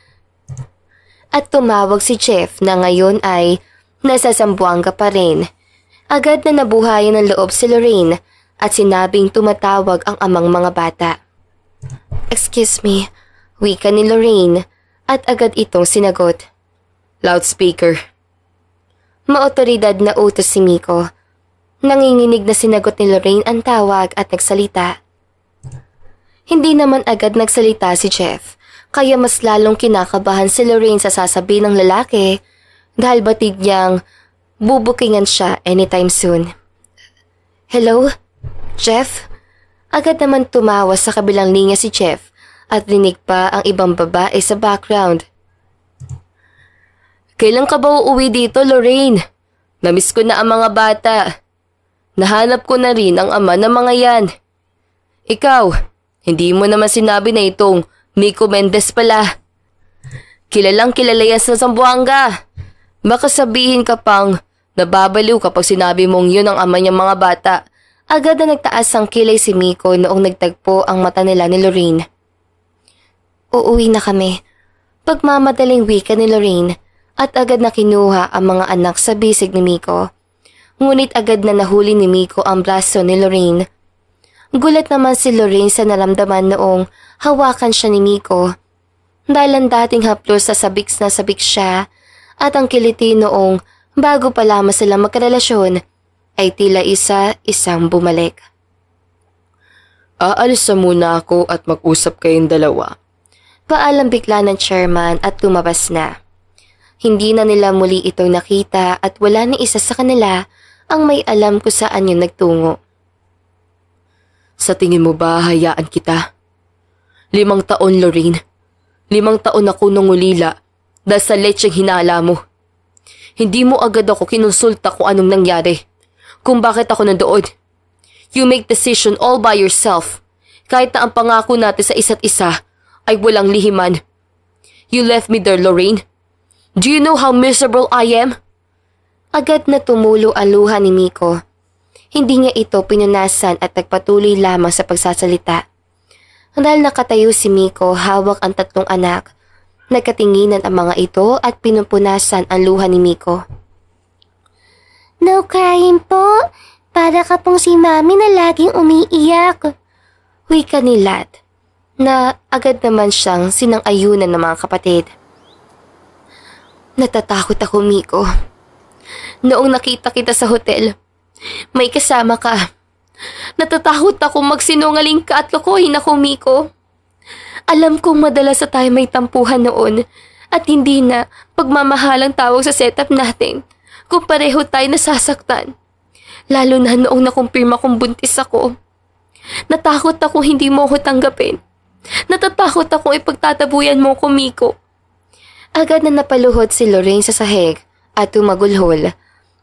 [SPEAKER 2] at tumawag si Jeff na ngayon ay nasa Zamboanga pa rin. Agad na nabuhayan ng loob si Lorraine at sinabing tumatawag ang amang mga bata. Excuse me, Wika ni Lorraine at agad itong sinagot.
[SPEAKER 1] Loudspeaker.
[SPEAKER 2] Maotoridad na utos si Miko. Nanginginig na sinagot ni Lorraine ang tawag at nagsalita. Hindi naman agad nagsalita si Jeff, kaya mas lalong kinakabahan si Lorraine sa sasabihin ng lalaki dahil batig niyang bubukingan siya anytime soon. Hello? Jeff? Agad naman tumawa sa kabilang linya si Jeff at rinig pa ang ibang babae sa background.
[SPEAKER 1] Kailan ka ba uuwi dito, Lorraine? Namiss ko na ang mga bata. Nahanap ko na rin ang ama ng mga yan. Ikaw, hindi mo naman sinabi na itong Miko Mendez pala. Kilalang kilala yan sa Zamboanga. Baka sabihin ka pang nababaliw kapag sinabi mong yun ang ama niyang mga bata.
[SPEAKER 2] Agad na nagtaas ang kilay si Miko noong nagtagpo ang mata nila ni Lorraine. Uuwi na kami. Pagmamadaling wika ni Lorraine at agad na kinuha ang mga anak sa bisig ni Miko. Ngunit agad na nahuli ni Miko ang braso ni Lorraine. Gulat naman si Lorraine sa naramdaman noong hawakan siya ni Miko. Dahil ang dating haplos sa sabik na sabik siya at ang kiliti noong bago pa lamang sila magkarelasyon ay tila isa-isang bumalik.
[SPEAKER 1] Aalis na muna ako at mag-usap kayong dalawa.
[SPEAKER 2] Paalam bigla ng chairman at lumabas na. Hindi na nila muli itong nakita at wala ni isa sa kanila ang may alam kung saan yun nagtungo.
[SPEAKER 1] Sa tingin mo ba hayaan kita? 5 taon, Lorraine. 5 taon ako nangulila dahil sa lecheng hinala mo. Hindi mo agad ako kinonsulta kung anong nangyari, kung bakit ako nandoon. You make decision all by yourself, kahit na ang pangako natin sa isa't isa ay walang lihiman. You left me there, Lorraine. Do you know how miserable I am?
[SPEAKER 2] Agad na tumulo ang luha ni Miko. Hindi niya ito pinunasan at nagpatuloy lamang sa pagsasalita. Dahil nakatayo si Miko, hawak ang 3 anak. Nagkatinginan ang mga ito at pinupunasan ang luha ni Miko. No crying po. Para ka pong si Mami na laging umiiyak. Wika ni Lat, na agad naman siyang sinang-ayunan ng mga kapatid. Natatakot ako, Miko. Noong nakita kita sa hotel, may kasama ka. Natatakot ako magsinungaling ka at lokohin ako, Miko. Alam kong madalas sa tayo may tampuhan noon at hindi na pagmamahalang tawag sa setup natin kung pareho tayo nasasaktan. Lalo na noong nakumpirma kong buntis ako. Natakot ako hindi mo ako tanggapin. Natatakot ako ipagtatabuyan mo ko, Miko. Agad na napaluhod si Lorraine sa sahig at tumagulhol.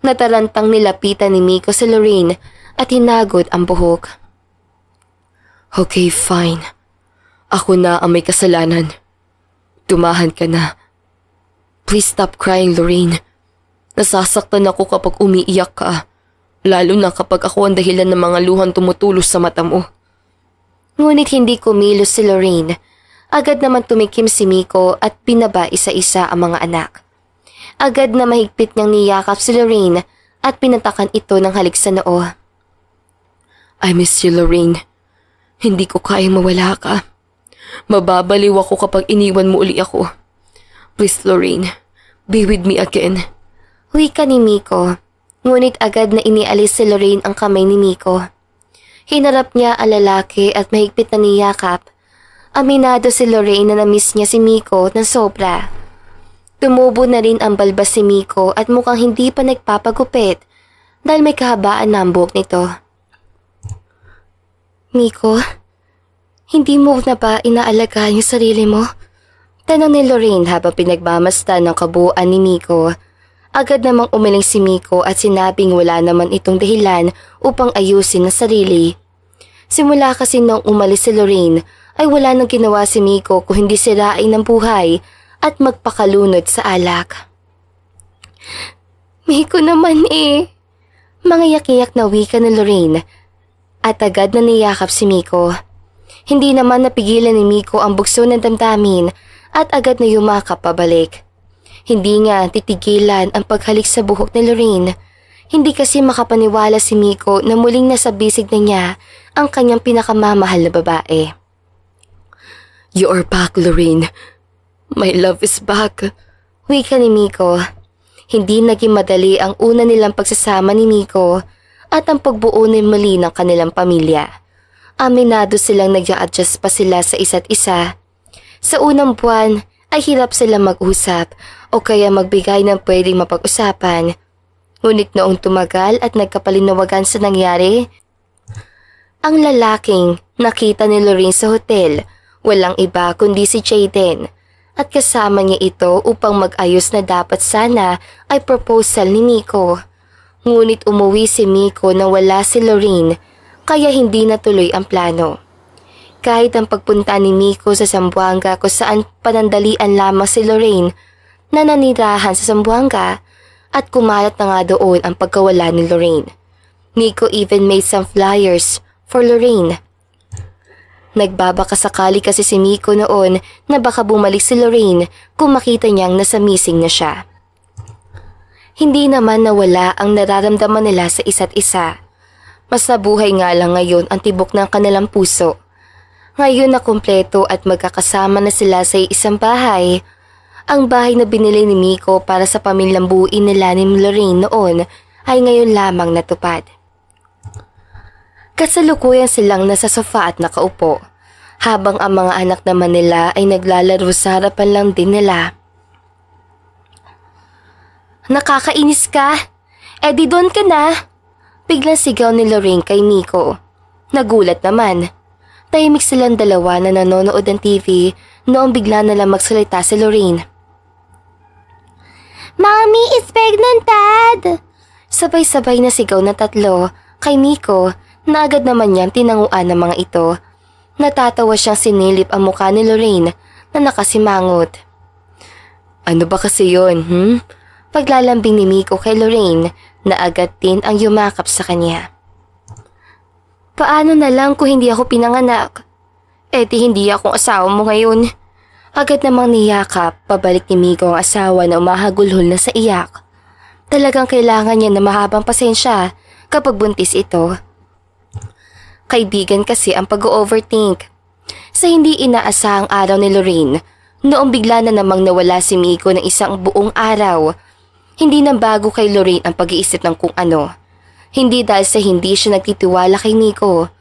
[SPEAKER 2] Natarantang nilapitan ni Miko si Lorraine at hinagod ang buhok.
[SPEAKER 1] Okay, fine. Ako na ang may kasalanan. Tumahan ka na. Please stop crying, Lorraine. Nasasaktan ako kapag umiiyak ka. Lalo na kapag ako ang dahilan ng mga luhang tumutulos sa mata mo.
[SPEAKER 2] Ngunit hindi kumilos si Lorraine. Agad naman tumikim si Miko at pinaba isa-isa ang mga anak. Agad na mahigpit niyang niyakap si Lorraine at pinatakan ito ng halik sa noo.
[SPEAKER 1] I miss you, Lorraine. Hindi ko kayang mawala ka. Mababaliw ako kapag iniwan mo uli ako. Please, Lorraine, be with me again.
[SPEAKER 2] Wika ni Miko, ngunit agad na inialis si Lorraine ang kamay ni Miko. Hinarap niya ang lalaki at mahigpit na niyakap. Aminado si Lorraine na namiss niya si Miko ng sobra. Tumubo na rin ang balbas si Miko at mukhang hindi pa nagpapagupit dahil may kahabaan na ang buhok nito. Miko, hindi mo na ba inaalagaan yung sarili mo? Tanong ni Lorraine habang pinagmamasdan ng kabuuan ni Miko. Agad namang umiling si Miko at sinabing wala naman itong dahilan upang ayusin ang sarili. Simula kasi noong umalis si Lorraine ay wala nang ginawa si Miko kung hindi sirain ng buhay at magpakalunod sa alak. Miko naman Mga yak-iyak na wika ni Lorraine at agad na niyakap si Miko. Hindi naman napigilan ni Miko ang bugso ng damdamin at agad na yumakap pabalik. Hindi nga titigilan ang paghalik sa buhok ni Lorraine. Hindi kasi makapaniwala si Miko na muling nasa bisig na niya ang kanyang pinakamamahal na babae.
[SPEAKER 1] You are back, Lorraine. My love is back.
[SPEAKER 2] Wika ni Miko. Hindi naging madali ang una nilang pagsasama ni Miko at ang pagbuo ni muli ng kanilang pamilya. Aminado silang nag-a-adjust pa sila sa isa't isa. Sa unang buwan ay hirap silang mag-usap o kaya magbigay ng pwedeng mapag-usapan. Ngunit noong tumagal at nagkapalinawagan sa nangyari, ang lalaking nakita ni Lorraine sa hotel, walang iba kundi si Jaden, at kasama niya ito upang mag-ayos na dapat sana ay proposal ni Miko. Ngunit umuwi si Miko nang wala si Lorraine, kaya hindi natuloy ang plano. Kahit ang pagpunta ni Miko sa Zamboanga kung saan panandalian lamang si Lorraine na nanirahan sa Zamboanga at kumalat na nga doon ang pagkawala ni Lorraine. Miko even made some flyers for Lorraine. Nagbabakasakali kasi si Miko noon na baka bumalik si Lorraine kung makita niyang nasa missing na siya. Hindi naman nawala ang nararamdaman nila sa isa't isa. Mas nabuhay nga lang ngayon ang tibok ng kanilang puso. Ngayon na kumpleto at magkakasama na sila sa isang bahay. Ang bahay na binili ni Miko para sa pamilyang buuin nila ni Lorraine noon ay ngayon lamang natupad. Kasalukuyan silang nasa sofa at nakaupo, habang ang mga anak naman nila ay naglalaro sa harapan lang din nila. Nakakainis ka? Eh di doon ka na! Biglang sigaw ni Lorraine kay Miko. Nagulat naman. Tahimik silang dalawa na nanonood ng TV noong bigla na lang magsalita si Lorraine. Mommy is pregnant, Dad! Sabay-sabay na sigaw na tatlo kay Miko na agad naman niyang tinanguan ng mga ito. Natatawa siyang sinilip ang mukha ni Lorraine na nakasimangot. Ano ba kasi yun, Paglalambing ni Miko kay Lorraine na agad din ang yumakap sa kanya. Paano na lang kung hindi ako pinanganak? Eh di hindi akong asawa mo ngayon. Agad namang niyakap pabalik ni Miko ang asawa na umahagulhol na sa iyak. Talagang kailangan niya na mahabang pasensya kapag buntis ito. Kaibigan kasi ang pag-overthink. Sa hindi inaasahang araw ni Lorraine, noong bigla na namang nawala si Miko ng isang buong araw, hindi na bago kay Lorraine ang pag-iisip ng kung ano. Hindi dahil sa hindi siya nagtitiwala kay Miko.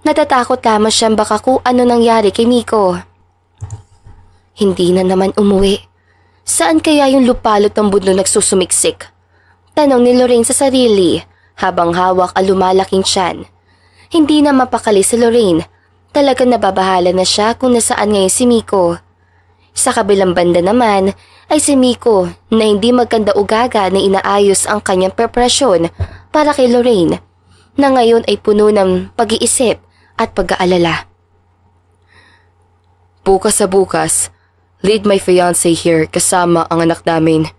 [SPEAKER 2] Natatakot lamang siyang baka kung ano nangyari kay Miko. Hindi na naman umuwi. Saan kaya yung lupalot ng budlo nagsusumiksik? Tanong ni Lorraine sa sarili habang hawak ang lumalaking tiyan. Hindi na mapakali si Lorraine. Talagang nababahala na siya kung nasaan ngayon si Miko. Sa kabilang banda naman ay si Miko na hindi magkanda ugaga na inaayos ang kanyang preparasyon para kay Lorraine na ngayon ay puno ng pag-iisip at pag-aalala.
[SPEAKER 1] Bukas sa bukas, lead my fiancé here kasama ang anak namin.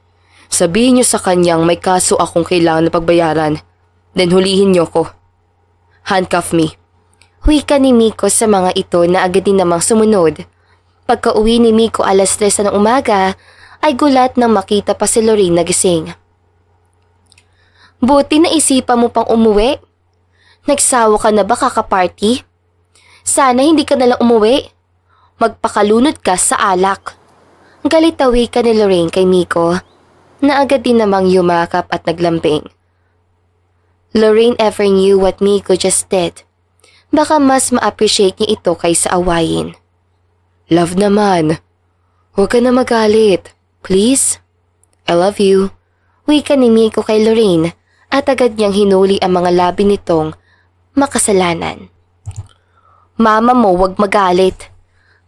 [SPEAKER 1] Sabihin niyo sa kanyang may kaso akong kailangan na pagbayaran. Then hulihin niyo ko. Handcuff me.
[SPEAKER 2] Wika ni Miko sa mga ito na agad din namang sumunod. Pagka-uwi ni Miko alas 3 ng umaga, ay gulat nang makita pa si Lorraine na gising. Buti na isipan mo pang umuwi. Nagsawa ka na ba kaka-party? Sana hindi ka nalang umuwi. Magpakalunod ka sa alak. Galitawi ka ni Lorraine kay Miko, na agad din namang yumakap at naglambing. Lorraine ever knew what Miko just did. Baka mas ma-appreciate niya ito kaysa awayin.
[SPEAKER 1] Love naman. Huwag ka na magalit. Please? I love you.
[SPEAKER 2] Wika ni Miko kay Lorraine at agad niyang hinuli ang mga labi nitong makasalanan. Mama mo, wag magalit.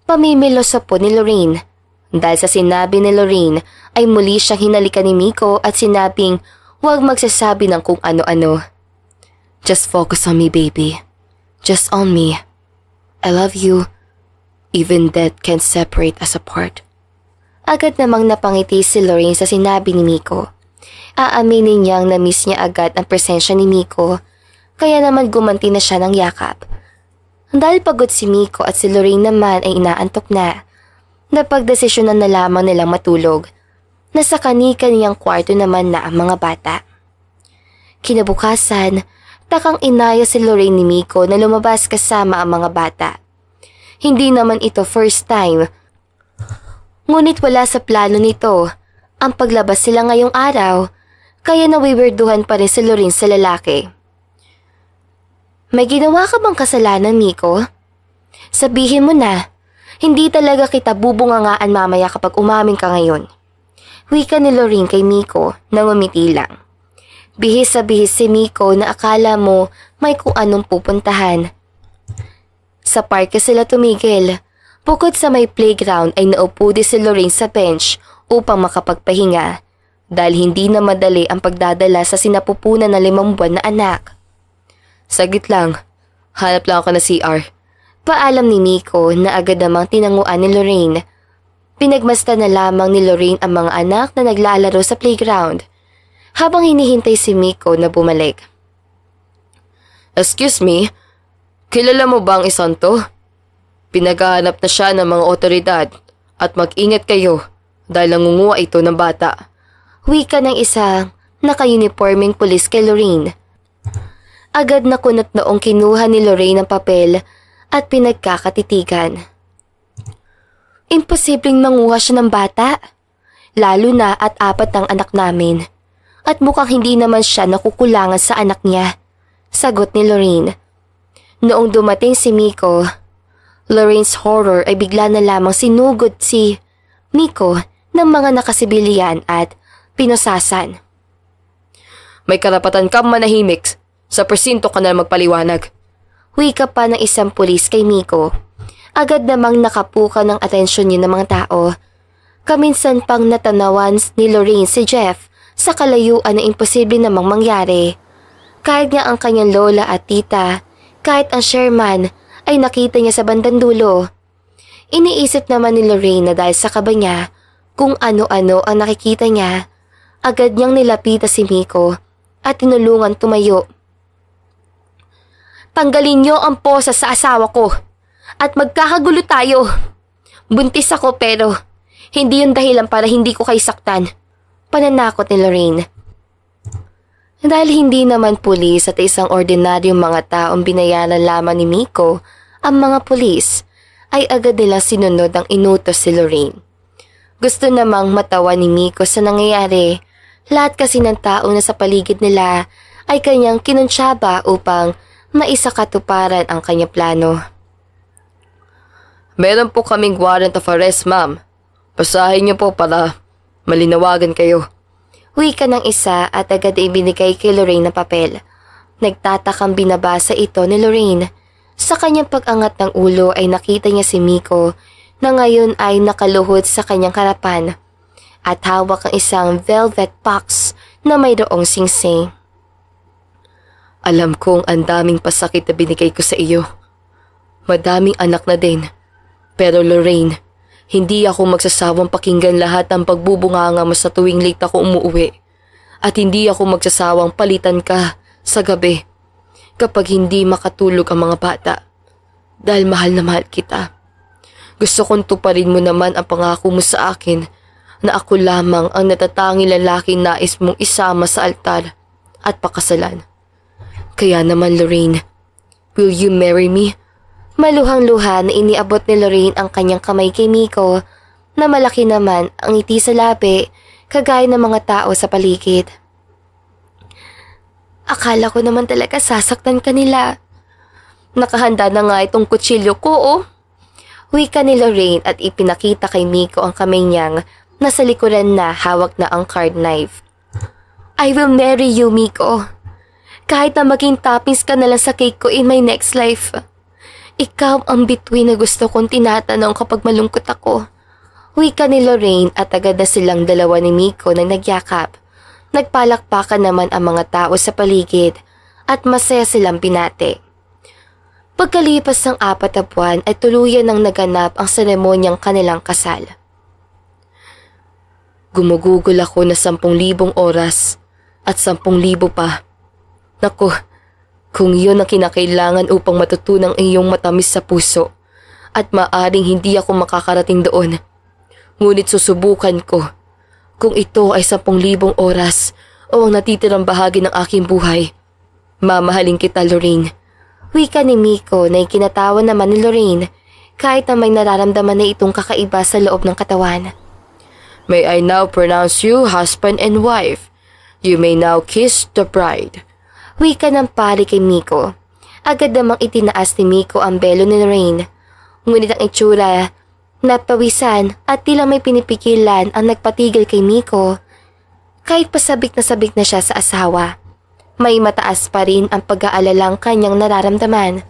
[SPEAKER 2] Pamimiloso po ni Lorraine. Dahil sa sinabi ni Lorraine ay muli siyang hinalikan ni Miko at sinabing huwag magsasabi ng kung ano-ano.
[SPEAKER 1] Just focus on me, baby. Just on me. I love you. Even death can't separate us apart.
[SPEAKER 2] Agad namang napangiti si Lorraine sa sinabi ni Miko. Aaminin niyang na-miss niya agad ang presensya ni Miko, kaya naman gumanti na siya ng yakap. Dahil pagod si Miko at si Lorraine naman ay inaantok na, napagdesisyonan na lamang nilang matulog. Nasa kani-kaniyang kwarto naman na ang mga bata. Kinabukasan, takang inaya si Lorraine ni Miko na lumabas kasama ang mga bata. Hindi naman ito first time. Ngunit wala sa plano nito ang paglabas sila ngayong araw, kaya nawiwirduhan pa rin si Lorraine sa lalaki. May ginawa ka bang kasalanan, Miko? Sabihin mo na, hindi talaga kita bubungangaan mamaya kapag umamin ka ngayon. Wika ni Lorraine kay Miko na ngumiti lang. Bihis sa bihis si Miko na akala mo may kung anong pupuntahan. Sa parke sila tumigil. Bukod sa may playground ay naupo din si Lorraine sa bench upang makapagpahinga dahil hindi na madali ang pagdadala sa sinapupunan na 5 buwan na anak. Saglit lang, hanap lang ako na CR. Paalam ni Miko na agad namang tinanguan ni Lorraine. Pinagmasdan na lamang ni Lorraine ang mga anak na naglalaro sa playground habang hinihintay si Miko na bumalik.
[SPEAKER 1] Excuse me, kilala mo ba ang isang to? Pinaghahanap na siya ng mga otoridad at mag-ingat kayo dahil nangunguha ito ng bata.
[SPEAKER 2] Wika ng isang naka-uniforming pulis kay Lorraine. Agad na kunot noong kinuha ni Lorraine ang papel at pinagkakatitigan. Imposibleng manguha siya ng bata, lalo na at 4 ang anak namin. At mukhang hindi naman siya nakukulangan sa anak niya, sagot ni Lorraine. Noong dumating si Miko, Lorraine's horror ay bigla na lamang sinugod si Miko ng mga nakasibilyan at pinusasan.
[SPEAKER 1] May karapatan kang manahimik, sa presinto ka na magpaliwanag.
[SPEAKER 2] Wika pa ng isang pulis kay Miko. Agad namang nakapuka ng atensyon niya ng mga tao. Kaminsan pang natanawan ni Lorraine si Jeff sa kalayuan na imposible namang mangyari. Kahit nga ang kanyang lola at tita, kahit ang Sherman ay nakita niya sa bandang dulo. Iniisip naman ni Lorraine na dahil sa kaba niya kung ano-ano ang nakikita niya, agad niyang nilapita si Miko at tinulungan tumayo. Tanggalin niyo ang posa sa asawa ko at magkakagulo tayo. Buntis ako pero hindi yun dahilan para hindi ko kayo saktan. Pananakot ni Lorraine. Dahil hindi naman pulis at isang ordinaryong mga taong binayaran lamang ni Miko, ang mga pulis ay agad nilang sinunod ang inutos si Lorraine. Gusto namang matawa ni Miko sa nangyayari. Lahat kasi ng tao na sa paligid nila ay kanyang kinuntsaba upang maisakatuparan ang kanyang plano.
[SPEAKER 1] Meron po kaming warrant of arrest, ma'am. Basahin niyo po para malinawagan kayo.
[SPEAKER 2] Wika ng isa at agad ibinigay kay Lorraine na papel. Nagtatakang binabasa ito ni Lorraine. Sa kanyang pag-angat ng ulo ay nakita niya si Miko na ngayon ay nakaluhod sa kanyang harapan at hawak ang isang velvet box na mayroong singsing.
[SPEAKER 1] Alam kong ang daming pasakit na binigay ko sa iyo. Madaming anak na din. Pero Lorraine, hindi ako magsasawang pakinggan lahat ng pagbubunganga mo sa tuwing late ako umuwi. At hindi ako magsasawang palitan ka sa gabi kapag hindi makatulog ang mga bata. Dahil mahal na mahal kita. Gusto kong tuparin mo naman ang pangako mo sa akin na ako lamang ang natatanging lalaking nais mong isama sa altar at pakasalan. Kaya naman Lorraine, will you marry me? Maluhang-luha na iniabot ni Lorraine ang kanyang kamay kay Miko na malaki naman ang ngiti sa labi kagaya ng mga tao sa paligid. Akala ko naman talaga sasaktan ka nila. Nakahanda na nga itong kutsilyo ko, oh. Wika ni Lorraine at ipinakita kay Miko ang kamay niyang nasa likuran na hawak na ang card knife. I will marry you, Miko. Kahit na maging toppings ka na lang sa cake ko in my next life. Ikaw ang bituin na gusto kong tinatanong kapag malungkot ako. Wika ni Lorraine at agad na silang dalawa ni Miko na nagyakap. Nagpalakpakan naman ang mga tao sa paligid at masaya silang binati. Pagkalipas ng 4 na buwan ay tuluyan nang naganap ang seremonyang kanilang kasal. Gumugugol ako na 10,000 oras at 10,000 pa. Naku, kung iyon ang kinakailangan upang matutunang iyong matamis sa puso at maaring hindi ako makakarating doon. Ngunit susubukan ko kung ito ay 10,000 oras o ang natitirang bahagi ng aking buhay. Mamahalin kita, Lorraine.
[SPEAKER 2] Wika ni Miko na ikinatawa naman ni Lorraine kahit na may nararamdaman na itong kakaiba sa loob ng katawan.
[SPEAKER 1] May I now pronounce you husband and wife. You may now kiss the bride.
[SPEAKER 2] Wika ng pari kay Miko. Agad namang itinaas ni Miko ang belo ni Lorraine. Ngunit ang itsura, napawisan at tila may pinipigilan ang nagpatigil kay Miko. Kahit pasabik na siya sa asawa, may mataas pa rin ang pag-aalalang kanyang nararamdaman.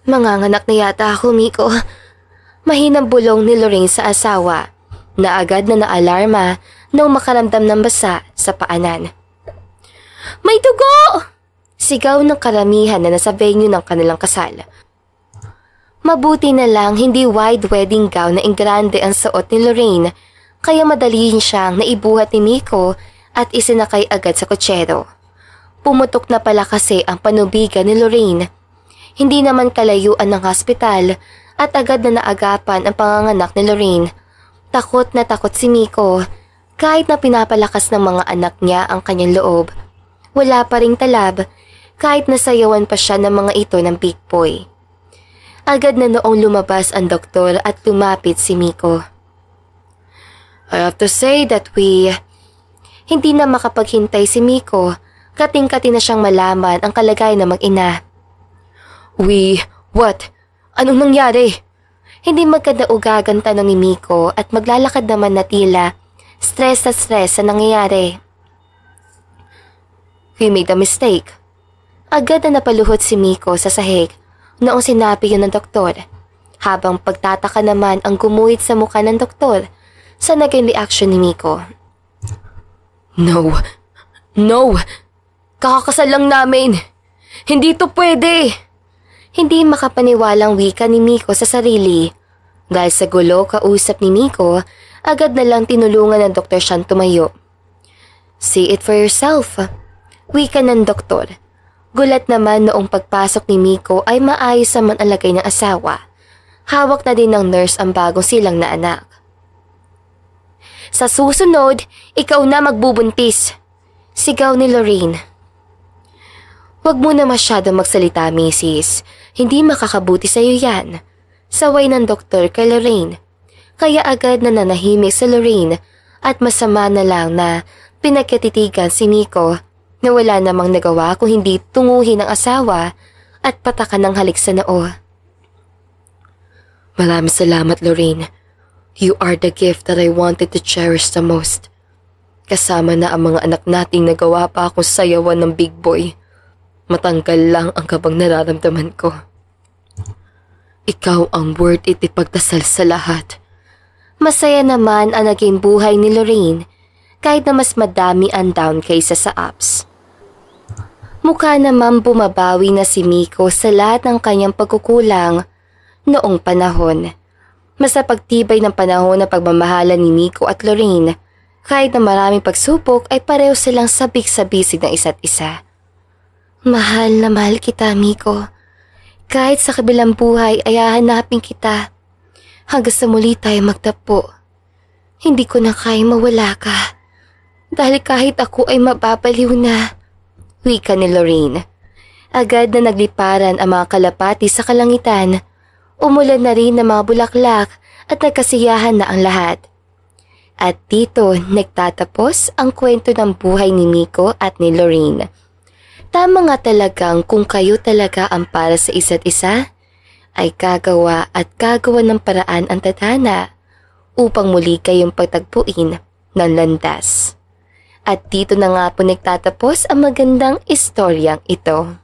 [SPEAKER 2] Manganganak na yata ako, Miko. Mahinang bulong ni Lorraine sa asawa na agad na naalarma nang makaramdam ng basa sa paanan. May dugo! Sigaw ng karamihan na nasa venue ng kanilang kasal. Mabuti na lang hindi wide wedding gown na ingrande ang suot ni Lorraine, kaya madaliin siyang naibuhat ni Miko at isinakay agad sa kutsero. Pumutok na pala kasi ang panubigan ni Lorraine. Hindi naman kalayuan ng hospital at agad na naagapan ang panganganak ni Lorraine. Takot na takot si Miko kahit na pinapalakas ng mga anak niya ang kanyang loob. Wala pa ring talab kahit nasayawan pa siya ng mga ito ng big boy. Agad na noong lumabas ang doktor at lumapit si Miko.
[SPEAKER 1] I have to say that
[SPEAKER 2] Hindi na makapaghintay si Miko, kating-kati na siyang malaman ang kalagayan ng mag-ina.
[SPEAKER 1] What? Anong nangyari?
[SPEAKER 2] Hindi magkadaugagan tanong ni Miko at maglalakad naman na tila stress sa nangyayari.
[SPEAKER 1] We made a mistake.
[SPEAKER 2] Agad na napaluhod si Miko sa sahig noong sinabi yun ng doktor, habang pagtataka naman ang gumuhit sa mukha ng doktor sa naging reaction ni Miko.
[SPEAKER 1] No! Kakakasal lang namin! Hindi to pwede!
[SPEAKER 2] Hindi makapaniwalang wika ni Miko sa sarili. Dahil sa gulo kausap ni Miko, agad na lang tinulungan ng doktor siyang tumayo. See it for yourself. Wika ng doktor. Gulat naman noong pagpasok ni Miko ay maayos naman ang lagay ng asawa. Hawak na din ng nurse ang bagong silang na anak. Sa susunod, ikaw na magbubuntis. Sigaw ni Lorraine. Huwag mo na masyado magsalita, Mrs. Hindi makakabuti sa iyo yan. Saway ng doktor kay Lorraine. Kaya agad na nanahimik sa Lorraine at masama na lang na pinagkatitigan si Miko na wala namang nagawa kung hindi tunguhin ang asawa at patakan ng halik sa noo.
[SPEAKER 1] Maraming salamat, Lorraine. You are the gift that I wanted to cherish the most. Kasama na ang mga anak nating nagawa pa akong sayawan ng big boy. Matanggal lang ang kabang nararamdaman ko. Ikaw ang worth it ipagdasal sa lahat.
[SPEAKER 2] Masaya naman ang naging buhay ni Lorraine kahit na mas madami ang down kaysa sa ups. Mukha naman bumabawi na si Miko sa lahat ng kanyang pagkukulang noong panahon. Mas napagtibay ng panahon na pagmamahalan ni Miko at Lorraine. Kahit na maraming pagsubok ay pareho silang sabik-sabisig ng isa't isa. Mahal na mahal kita, Miko. Kahit sa kabilang buhay ay hahanapin kita. Hanggang sa muli tayo magtapo. Hindi ko na kaya mawala ka. Dahil kahit ako ay mababaliw na. Wika ni Lorraine. Agad na nagliparan ang mga kalapati sa kalangitan. Umulan na rin ng mga bulaklak at nagkasiyahan na ang lahat. At dito nagtatapos ang kwento ng buhay ni Miko at ni Lorraine. Tama nga talagang kung kayo talaga ang para sa isa't isa, ay gagawa at gagawa ng paraan ang tadhana upang muli kayong pagtagpuin ng landas. At dito na nga po nagtatapos ang magandang istoryang ito.